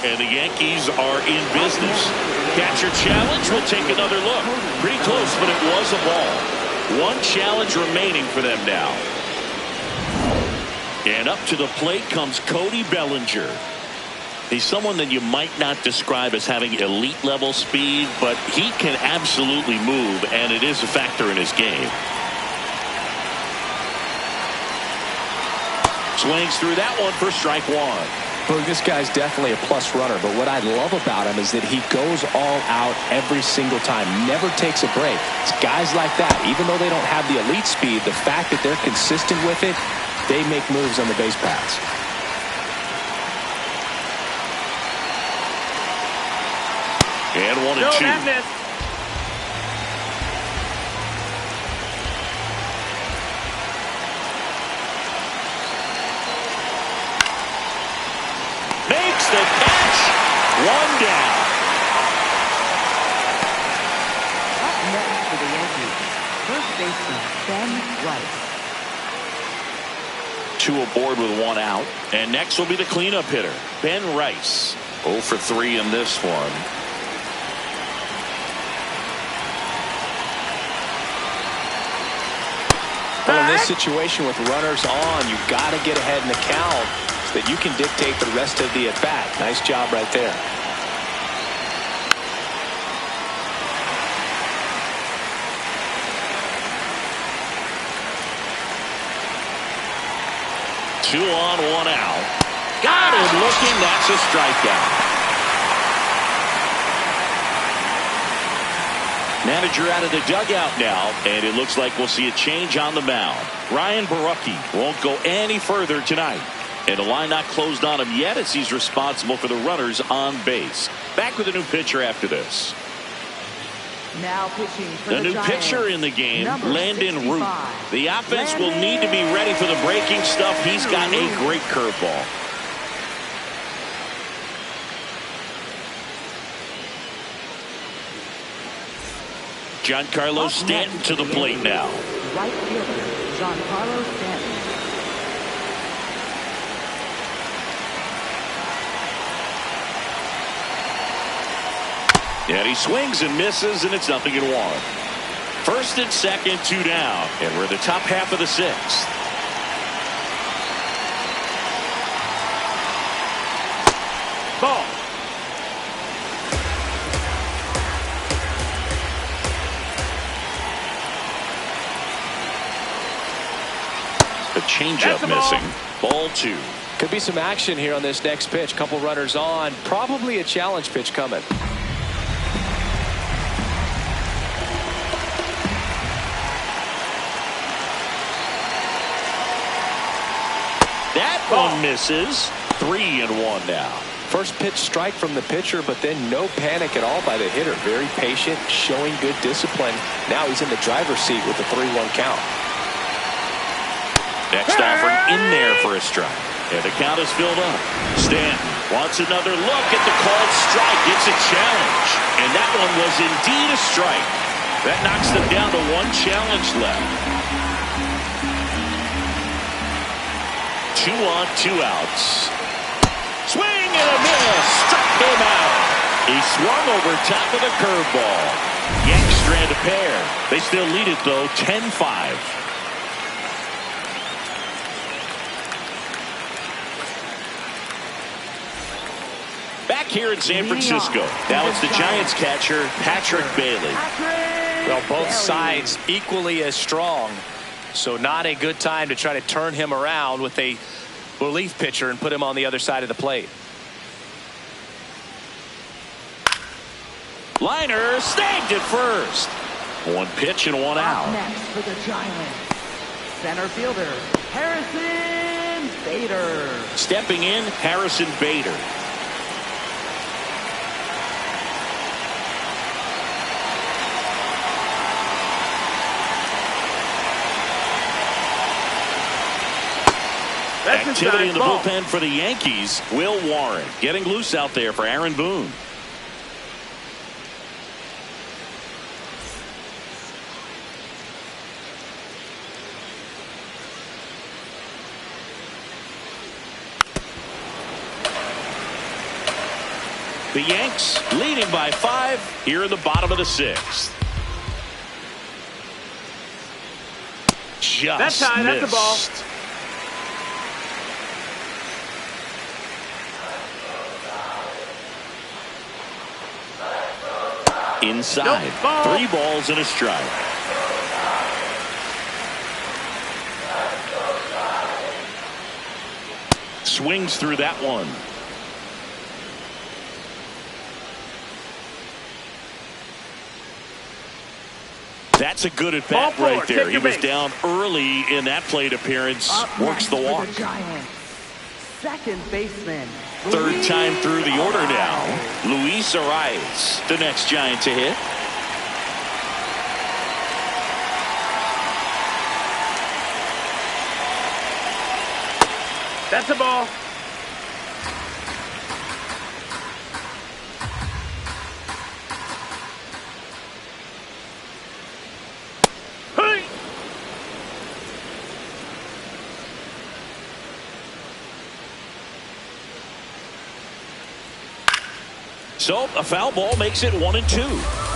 and the Yankees are in business. Catcher challenge will take another look. Pretty close, but it was a ball. One challenge remaining for them now. And up to the plate comes Cody Bellinger. He's someone that you might not describe as having elite level speed, but he can absolutely move, and it is a factor in his game. Swings through that one for strike 1. Well, this guy's definitely a plus runner, but what I love about him is that he goes all out every single time, never takes a break. It's guys like that, even though they don't have the elite speed, the fact that they're consistent with it, they make moves on the base paths. And 1-2. Makes the catch. One down. Up next for the Yankees, first baseman Ben Rice. 2 aboard with 1 out. And next will be the cleanup hitter, Ben Rice. 0 for 3 in this one. Well, in this situation with runners on, you've got to get ahead in the count so that you can dictate the rest of the at-bat. Nice job right there. Two on, 1 out. Got him looking. That's a strikeout. Manager out of the dugout now, and it looks like we'll see a change on the mound. Ryan Borucki won't go any further tonight, and the line not closed on him yet as he's responsible for the runners on base. Back with a new pitcher after this. Now pitching for the new Giants, pitcher in the game, Landon 65. Root. The offense will need to be ready for the breaking stuff. He's got a great curveball. Giancarlo Stanton to the plate now. Right fielder, Giancarlo Stanton. And he swings and misses, and it's 0-1. First and second, 2 down, and we're in the top half of the 6th. Ball. A changeup missing. Ball 2. Could be some action here on this next pitch. Couple runners on. Probably a challenge pitch coming. That one misses. 3-1 now. First pitch strike from the pitcher, but then no panic at all by the hitter. Very patient, showing good discipline. Now he's in the driver's seat with the 3-1 count. Next offering in there for a strike. And the count is filled up. Stanton wants another look at the called strike. It's a challenge. And that one was indeed a strike. That knocks them down to one challenge left. 2 on, 2 outs. Swing and a miss. Struck him out. He swung over top of the curveball. Yanks strand a pair. They still lead it, though, 10-5. Back here in San Francisco. Now it's the Giants catcher, Patrick Bailey. Well, both sides equally as strong. So not a good time to try to turn him around with a relief pitcher and put him on the other side of the plate. Liner snagged at first. 1 pitch and 1 out. Next for the Giants, center fielder Harrison Bader. Stepping in, Harrison Bader. Activity in the bullpen for the Yankees. Will Warren getting loose out there for Aaron Boone. The Yanks leading by 5 here in the bottom of the 6th. Just that's high. missed. That's the ball. Inside. Nope, ball. 3 balls and a strike. Swings through that one. That's a good at bat right there. He was down early in that plate appearance. Works the walk. Second baseman. 3rd time through the order now. Luis Arias, the next Giant to hit. That's a ball. Hey! So a foul ball makes it 1-2.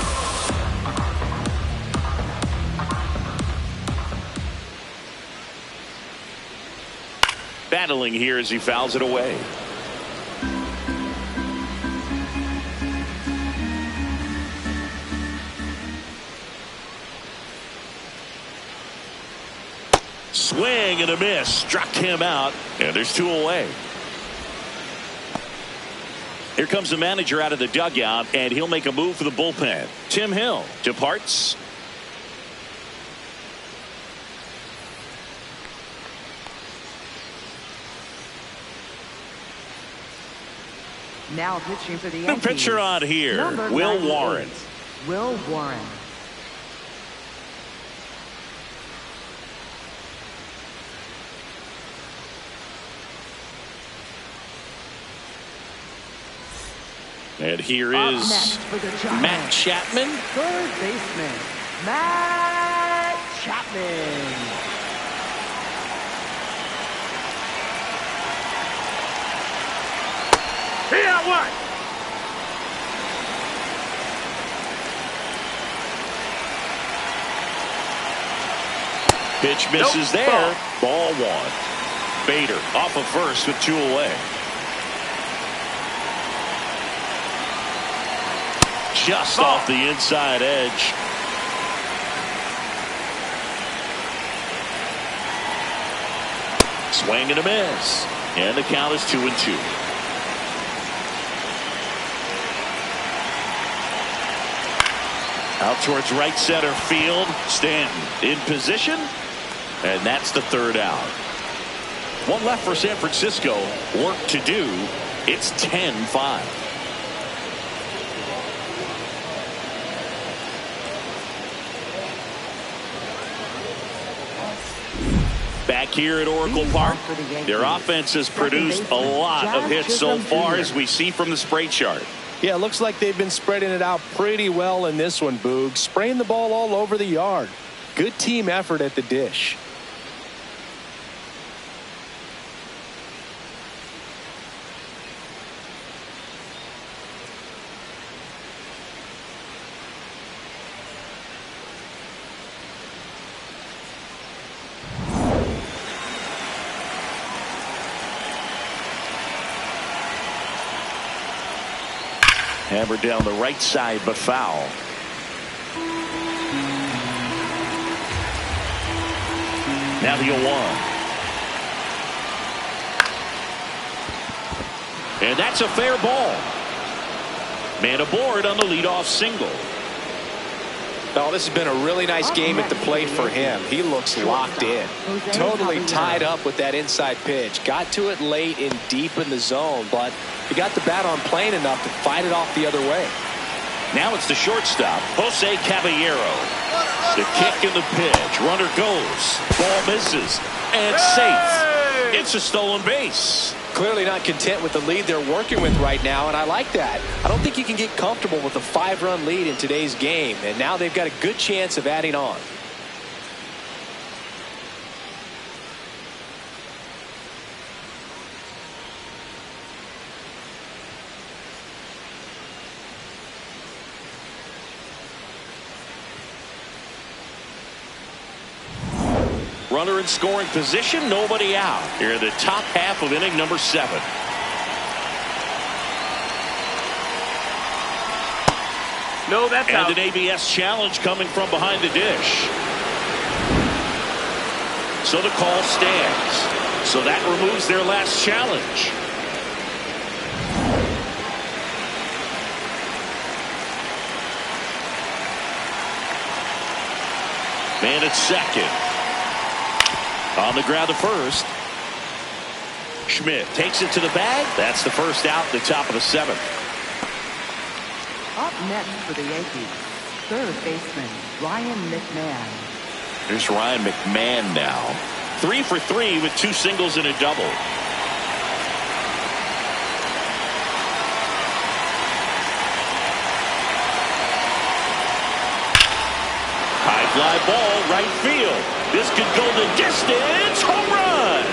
Battling here as he fouls it away. Swing and a miss. Struck him out. And there's 2 away. Here comes the manager out of the dugout, and he'll make a move for the bullpen. Tim Hill departs. Now pitching for the The Yankees. pitcher on here, Number Will 98, Warren. Will Warren. And here Up is next for the Giants, Matt Chapman. third baseman, Matt Chapman. He out one. Pitch misses Nope. there. Ball 1. Bader off of first with 2 away. Just off the inside edge. Swing and a miss. And the count is 2-2. Out towards right center field. Stanton in position. And that's the 3rd out. 1 left for San Francisco. Work to do It's 10-5. Back here at Oracle Park, their offense has produced a lot of hits so far, as we see from the spray chart. Yeah, it looks like they've been spreading it out pretty well in this one, Boog. Spraying the ball all over the yard. Good team effort at the dish. Hammered down the right side, but foul. Now the 0-1. And that's a fair ball. Man aboard on the leadoff single. Oh, this has been a really nice game at the plate for him. He looks locked in. Totally tied up with that inside pitch. Got to it late and deep in the zone, but he got the bat on plane enough to fight it off the other way. Now it's the shortstop, Jose Caballero. The kick and the pitch. Runner goes. Ball misses. And safe. It's a stolen base. Clearly not content with the lead they're working with right now, and I like that. I don't think you can get comfortable with a 5-run lead in today's game, and now they've got a good chance of adding on. Runner in scoring position, nobody out. Here in the top half of inning number 7. No, that's out. And an ABS challenge coming from behind the dish. So the call stands. So that removes their last challenge. Man at second. On the ground to first. Schmidt takes it to the bag. That's the first out, the top of the 7th. Up next for the Yankees, third baseman Ryan McMahon. Here's Ryan McMahon now. 3 for 3 with 2 singles and a double. High fly ball, right field. This could go the distance. Home run.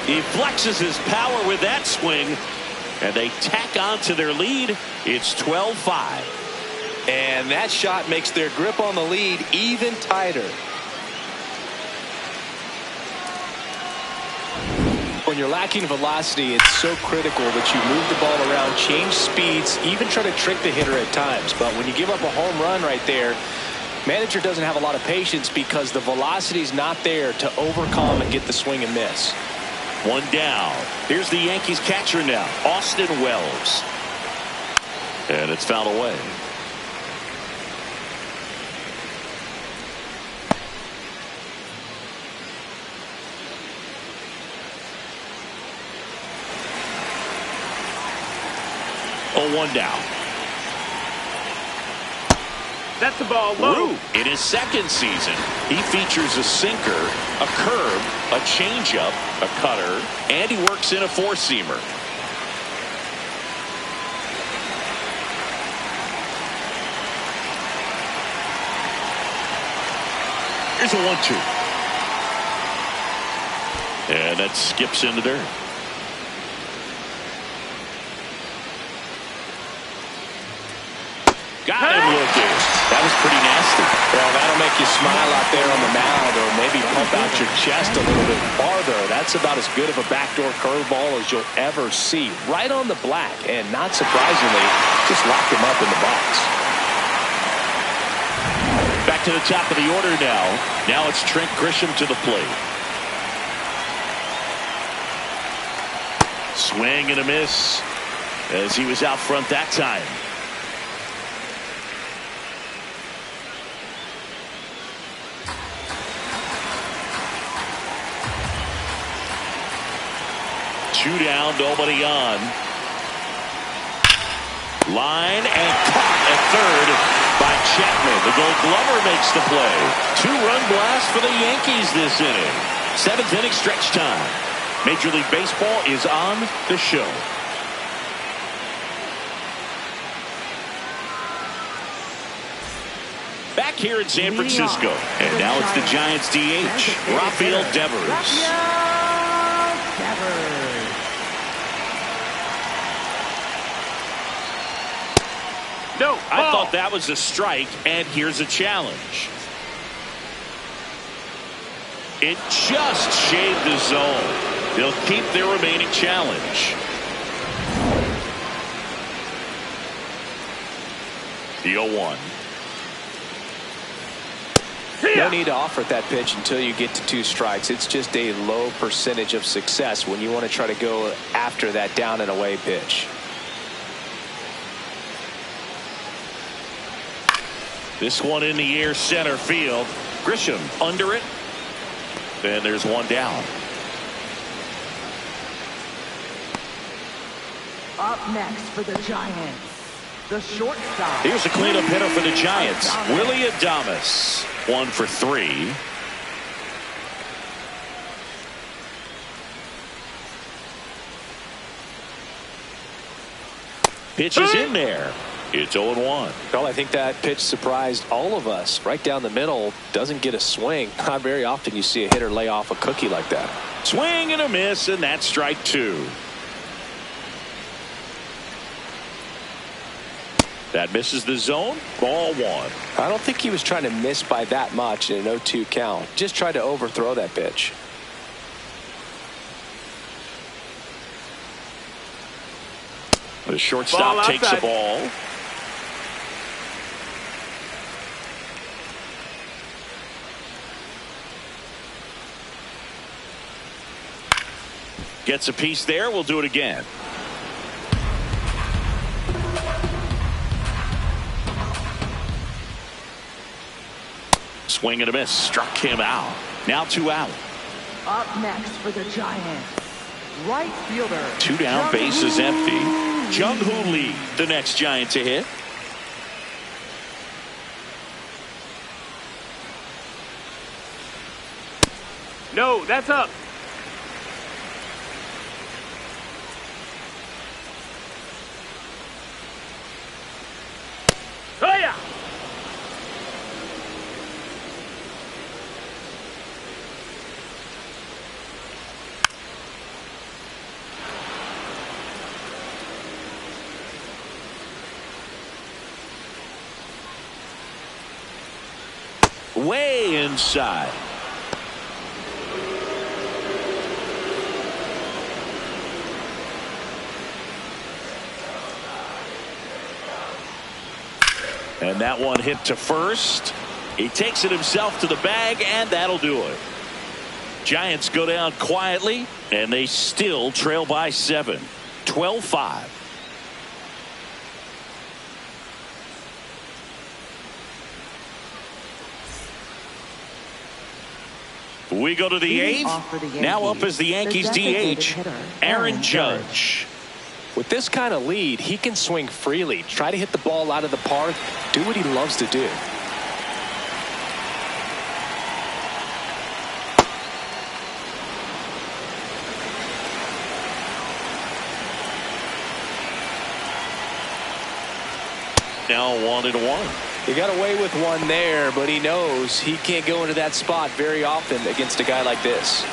He flexes his power with that swing, and they tack on to their lead. It's 12-5. And that shot makes their grip on the lead even tighter. When you're lacking velocity, it's so critical that you move the ball around, change speeds, even try to trick the hitter at times. But when you give up a home run right there, manager doesn't have a lot of patience because the velocity is not there to overcome and get the swing and miss. 1 down. Here's the Yankees catcher now, Austin Wells. And it's fouled away. Oh, 1 down. That's the ball low. In his second season, he features a sinker, a curve, a changeup, a cutter, and he works in a 4-seamer. Here's a 1-2. And that skips into dirt. Got him looking. That was pretty nasty. Well, that'll make you smile out there on the mound, or maybe pump out your chest a little bit farther. That's about as good of a backdoor curveball as you'll ever see. Right on the black, and not surprisingly, just locked him up in the box. Back to the top of the order now. Now it's Trent Grisham to the plate. Swing and a miss as he was out front that time. 2 down, nobody on. Line and caught at third by Chapman. The Gold Glover makes the play. 2-run blast for the Yankees this inning. 7th inning stretch time. Major League Baseball is on the show. Back here in San Francisco. And now it's the Giants DH, Rafael Devers. No, I thought that was a strike, and here's a challenge. It just shaved the zone. They'll keep their remaining challenge. The 0-1. No need to offer that pitch until you get to 2 strikes. It's just a low percentage of success when you want to try to go after that down and away pitch. This one in the air, center field. Grisham under it. Then there's one down. Up next for the Giants, the shortstop. Here's a cleanup hitter for the Giants, Willie Adames. 1 for 3. Pitch is in there. It's 0-1. Well, I think that pitch surprised all of us. Right down the middle, doesn't get a swing. Not very often you see a hitter lay off a cookie like that. Swing and a miss, and that's strike 2. That misses the zone. Ball 1. I don't think he was trying to miss by that much in an 0-2 count. Just tried to overthrow that pitch. The shortstop takes the ball. Gets a piece there. We'll do it again. Swing and a miss. Struck him out. Now 2 out. Up next for the Giants, right fielder. 2 down, base is empty. Jung-Hoo Lee, the next Giant to hit. No, that's up. Oh, yeah. Way inside. And that one hit to first. He takes it himself to the bag, and that'll do it. Giants go down quietly, and they still trail by 7. 12-5. We go to the 8th. Now up is the Yankees DH, Aaron Judge. With this kind of lead, he can swing freely, try to hit the ball out of the park, do what he loves to do. Now 1-1. He got away with one there, but he knows he can't go into that spot very often against a guy like this.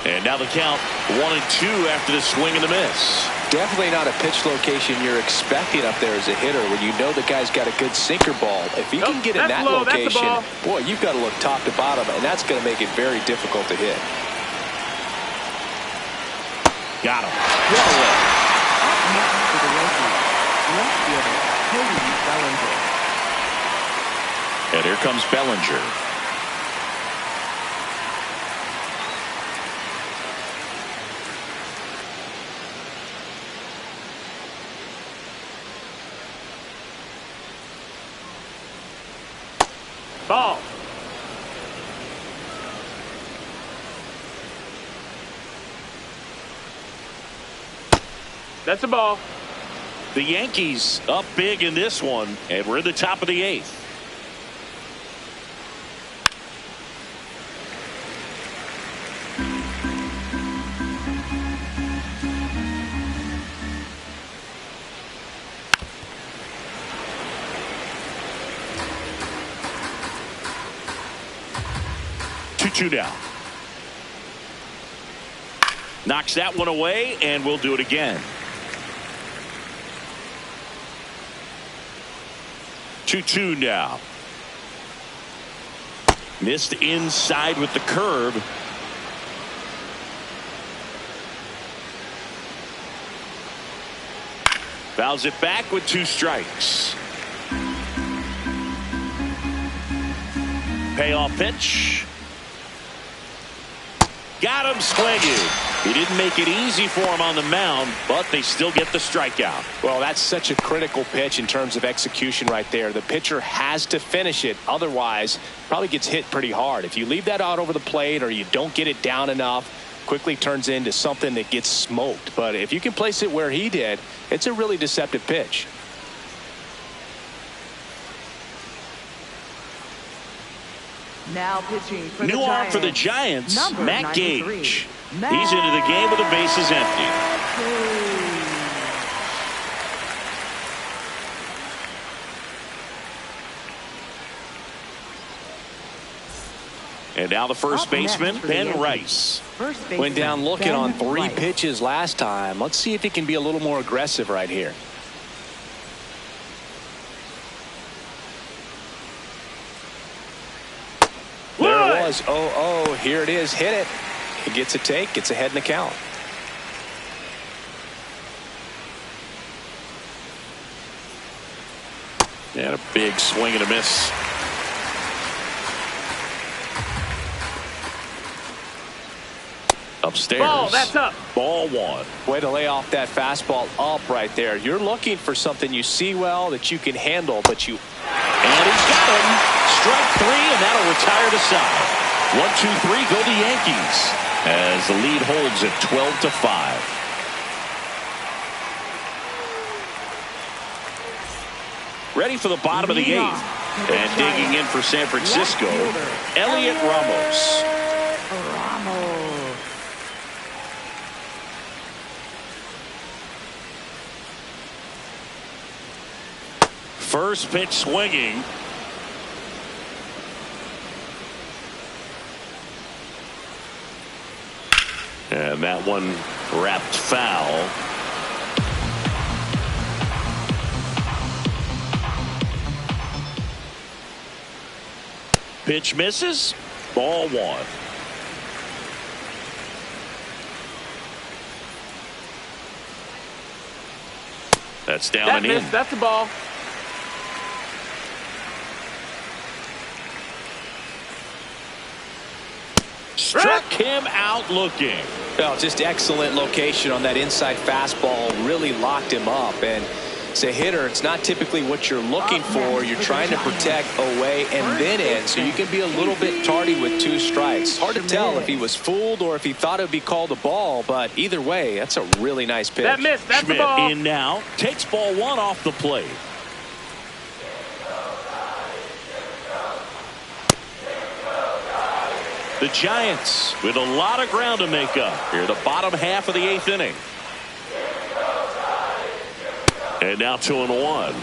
And now the count 1-2 after the swing and the miss. Definitely not a pitch location you're expecting up there as a hitter when you know the guy's got a good sinker ball. If he can get in that location, boy, you've got to look top to bottom, and that's going to make it very difficult to hit. Got him. Up next for the Yankees, left fielder, Bellinger. And here comes Bellinger. Ball. That's a ball. The Yankees up big in this one, and we're in the top of the 8th. Two down. Knocks that one away, and we'll do it again. 2-2 now. Missed inside with the curve. Fouls it back with 2 strikes. Payoff pitch. Got him swinging. He didn't make it easy for him on the mound, but they still get the strikeout. Well, that's such a critical pitch in terms of execution right there. The pitcher has to finish it. Otherwise, probably gets hit pretty hard. If you leave that out over the plate or you don't get it down enough, quickly turns into something that gets smoked. But if you can place it where he did, it's a really deceptive pitch. Now pitching for New the arm Giants. for the Giants, Number Matt 93. Gage. Matt He's into the game with the bases empty. And now the first Up next baseman, for the Ben Yankees. Rice. First baseman, Went down looking Ben on 3 Rice. pitches last time. Let's see if he can be a little more aggressive right here. There it was. Oh, here it is. Hit it. He gets a take. Gets ahead in the count. And a big swing and a miss. Upstairs. Ball, that's up. Ball 1. Way to lay off that fastball up right there. You're looking for something you see well that you can handle, but you... And he's got him. Strike 3, and that'll retire the side. 1-2-3, go the Yankees. As the lead holds at 12-5. Ready for the bottom of the 8th. And digging in for San Francisco, Elliot Ramos. First pitch swinging. And that one wrapped foul. Pitch misses. Ball 1. That's down That and missed. in. That's the ball. Struck him out looking. Well, just excellent location on that inside fastball. Really locked him up. And as a hitter, it's not typically what you're looking for. You're trying to protect away and then in, so you can be a little bit tardy with 2 strikes. Hard to tell if he was fooled or if he thought it would be called a ball, but either way, that's a really nice pitch. That missed. That's the Schmidt ball. in now. Takes ball 1 off the plate. The Giants with a lot of ground to make up here, the bottom half of the 8th inning. And now 2-1.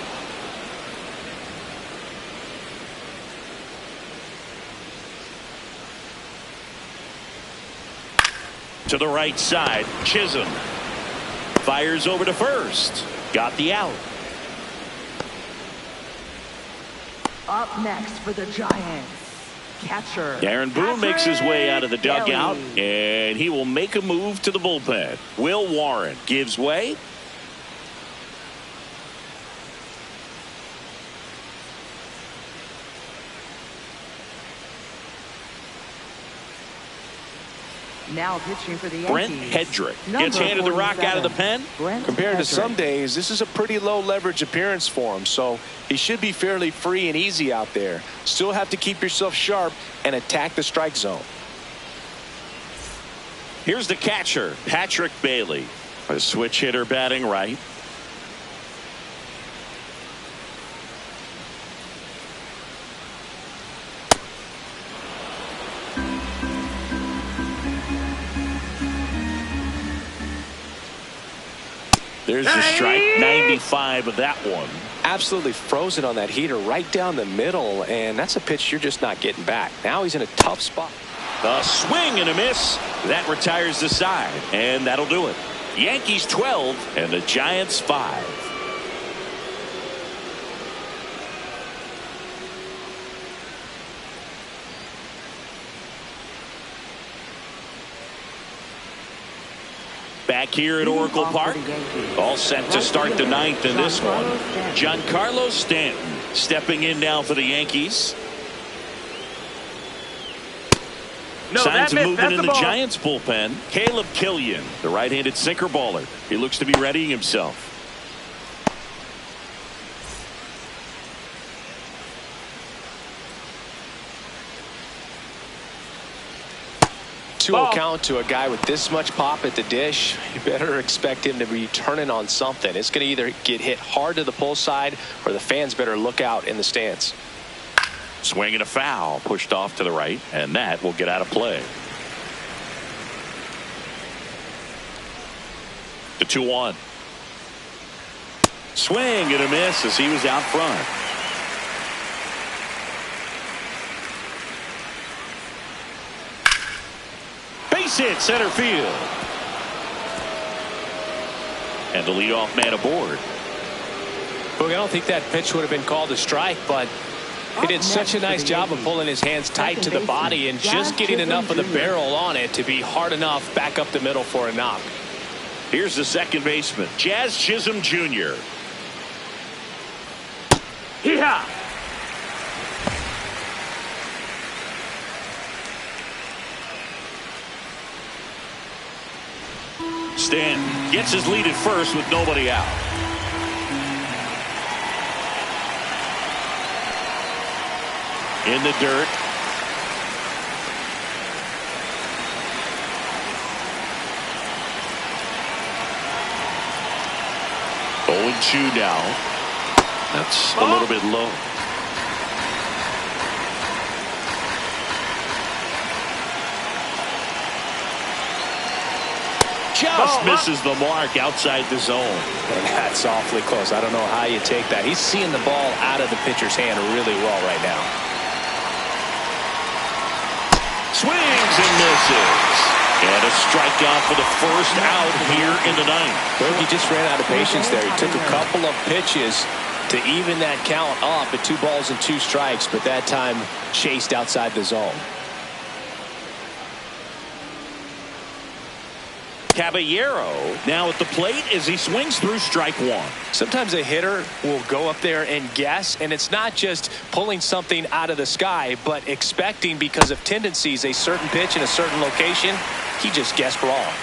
To the right side, Chisholm fires over to first. Got the out. Up next for the Giants, catcher Aaron Boone makes his way out of the dugout, Kelly. and he will make a move to the bullpen. Will Warren gives way. Now pitching for the Yankees, Brent Hedrick number gets handed the rock out of the 47. pen. Brent Compared to Hedrick. some days, this is a pretty low leverage appearance for him, so he should be fairly free and easy out there. Still have to keep yourself sharp and attack the strike zone. Here's the catcher, Patrick Bailey. A switch hitter batting right. There's the strike. 95 of that one. Absolutely frozen on that heater right down the middle, and that's a pitch you're just not getting back. Now he's in a tough spot. A swing and a miss. That retires the side, and that'll do it. Yankees 12 and the Giants 5. Back here at Oracle Park, all set to start the ninth in this one. Giancarlo Stanton stepping in now for the Yankees. Signs of movement in the Giants bullpen. Caleb Killian, the right-handed sinker baller. He looks to be readying himself. 2-0 count to a guy with this much pop at the dish. You better expect him to be turning on something. It's going to either get hit hard to the pull side, or the fans better look out in the stands. Swing and a foul, pushed off to the right, and that will get out of play. The 2-1. Swing and a miss as he was out front. Base hit center field. And the leadoff man aboard. Look, I don't think that pitch would have been called a strike, but he did such a nice job of pulling his hands tight to the body and just getting enough of the barrel on it to be hard enough back up the middle for a knock. Here's the second baseman, Jazz Chisholm Jr. Hee-haw! Stanton gets his lead at first with nobody out. In the dirt. Oh, 0-2 now. That's a little bit low. Just misses the mark outside the zone. And that's awfully close. I don't know how you take that. He's seeing the ball out of the pitcher's hand really well right now. Swings and misses. And a strikeout for the first out here in the ninth. Well, he just ran out of patience there. He took a couple of pitches to even that count up at 2 balls and 2 strikes, but that time chased outside the zone. Caballero now at the plate as he swings through strike 1. Sometimes a hitter will go up there and guess, and it's not just pulling something out of the sky, but expecting, because of tendencies, a certain pitch in a certain location. He just guessed wrong.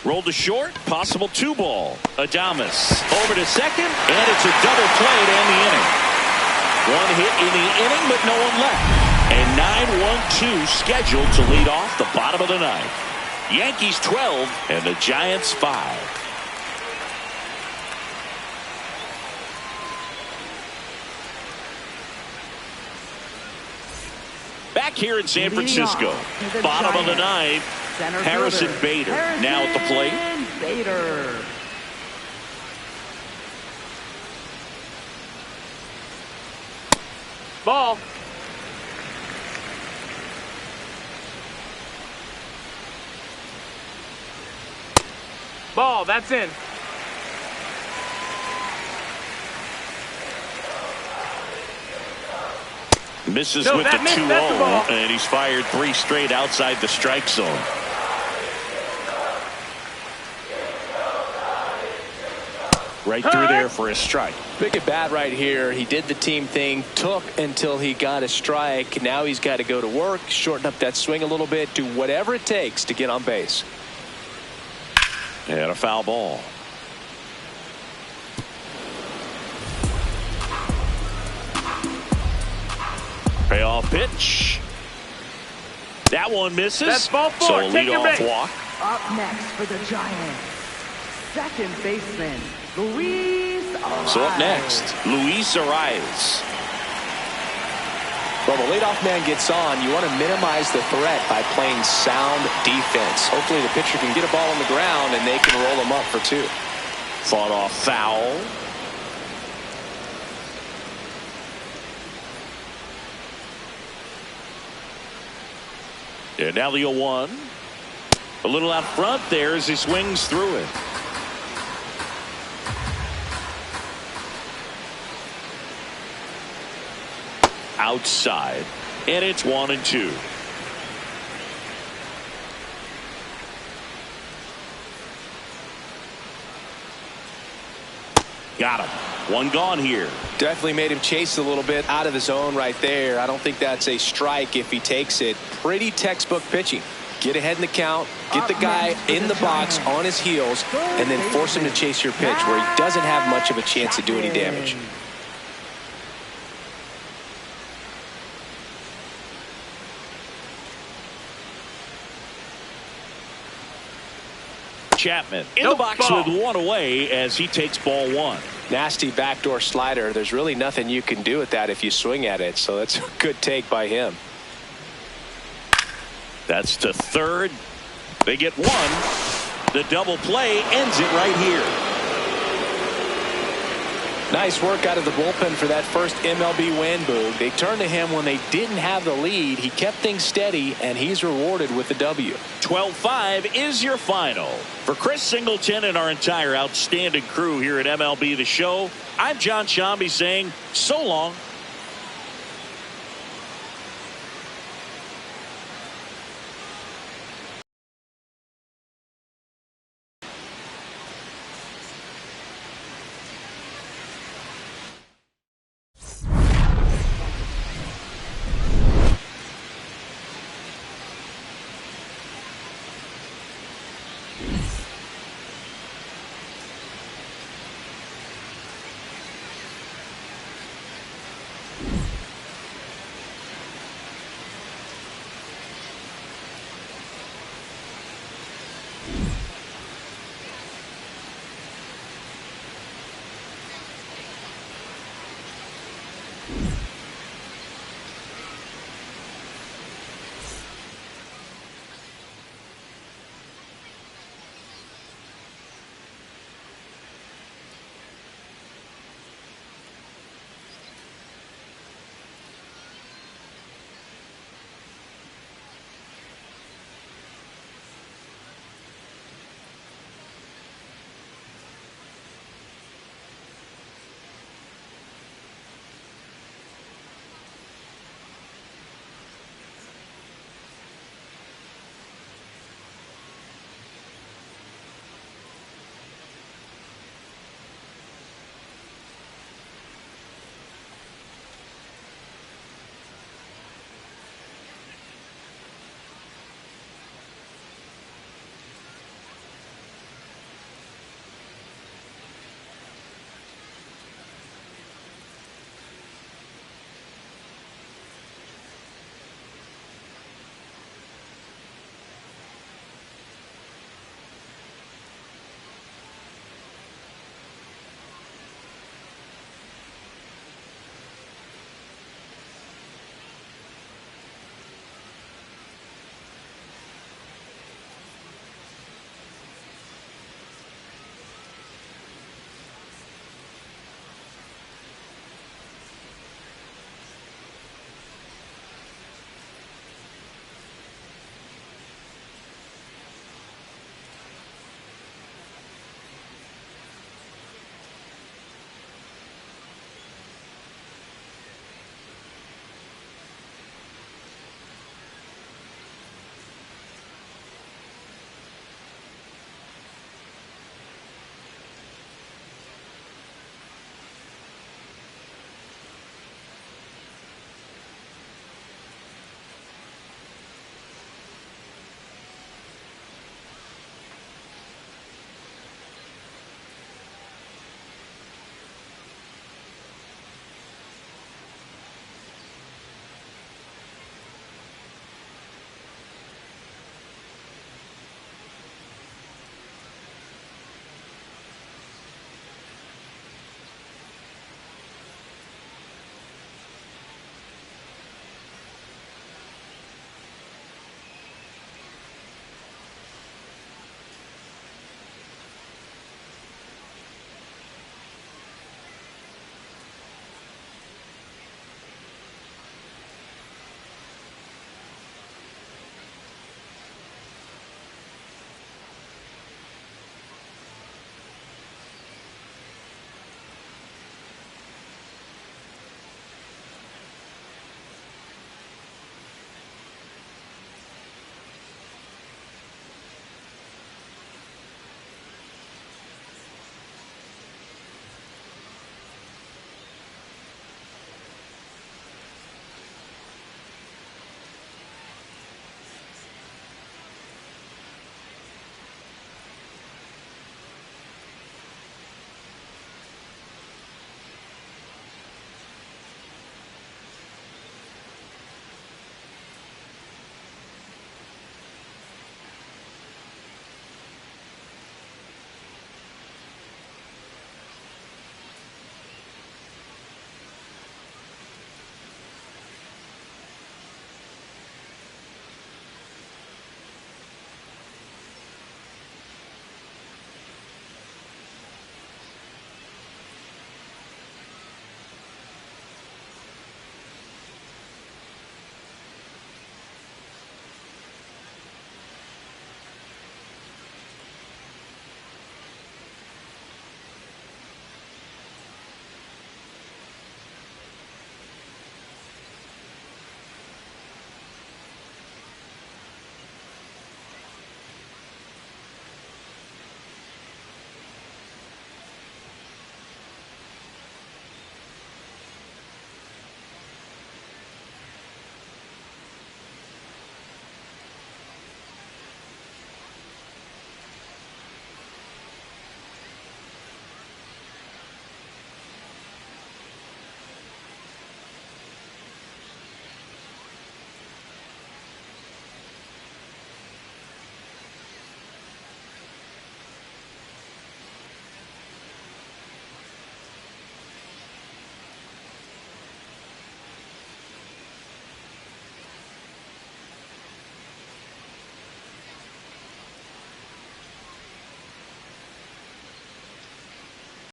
Rolled to short, possible 2-ball. Adames over to second, and it's a double play to end the inning. One hit in the inning, but no one left. And 9-1-2 scheduled to lead off the bottom of the ninth. Yankees 12 and the Giants 5. Back here in San Francisco, bottom of the ninth, Harrison Bader now at the plate. Bader. Ball. Ball, that's in. Misses with the 2-0, and he's fired 3 straight outside the strike zone. Right through there for a strike. Big at bat right here. He did the team thing, took until he got a strike. Now he's got to go to work, shorten up that swing a little bit, do whatever it takes to get on base. And a foul ball. Payoff pitch. That one misses. That's ball 4. So a Take your leadoff base. walk. Up next for the Giants, second baseman, Luis Arias. So up next, Luis Arias. Well, the leadoff man gets on. You want to minimize the threat by playing sound defense. Hopefully the pitcher can get a ball on the ground and they can roll him up for 2. Fought off foul. And now the 0-1. A little out front there as he swings through it. Outside. And it's 1-2. Got him. One gone here. Definitely made him chase a little bit out of his zone right there. I don't think that's a strike if he takes it. Pretty textbook pitching. Get ahead in the count, get the guy in the box on his heels, and then force him to chase your pitch where he doesn't have much of a chance to do any damage. Chapman in the box with one away as he takes ball 1. Nasty backdoor slider. There's really nothing you can do with that if you swing at it, so that's a good take by him. That's to third. They get 1. The double play ends it right here. Nice work out of the bullpen for that first MLB win, Boog. They turned to him when they didn't have the lead. He kept things steady, and he's rewarded with the W. 12-5 is your final. For Chris Singleton and our entire outstanding crew here at MLB The Show, I'm John Shambi saying so long.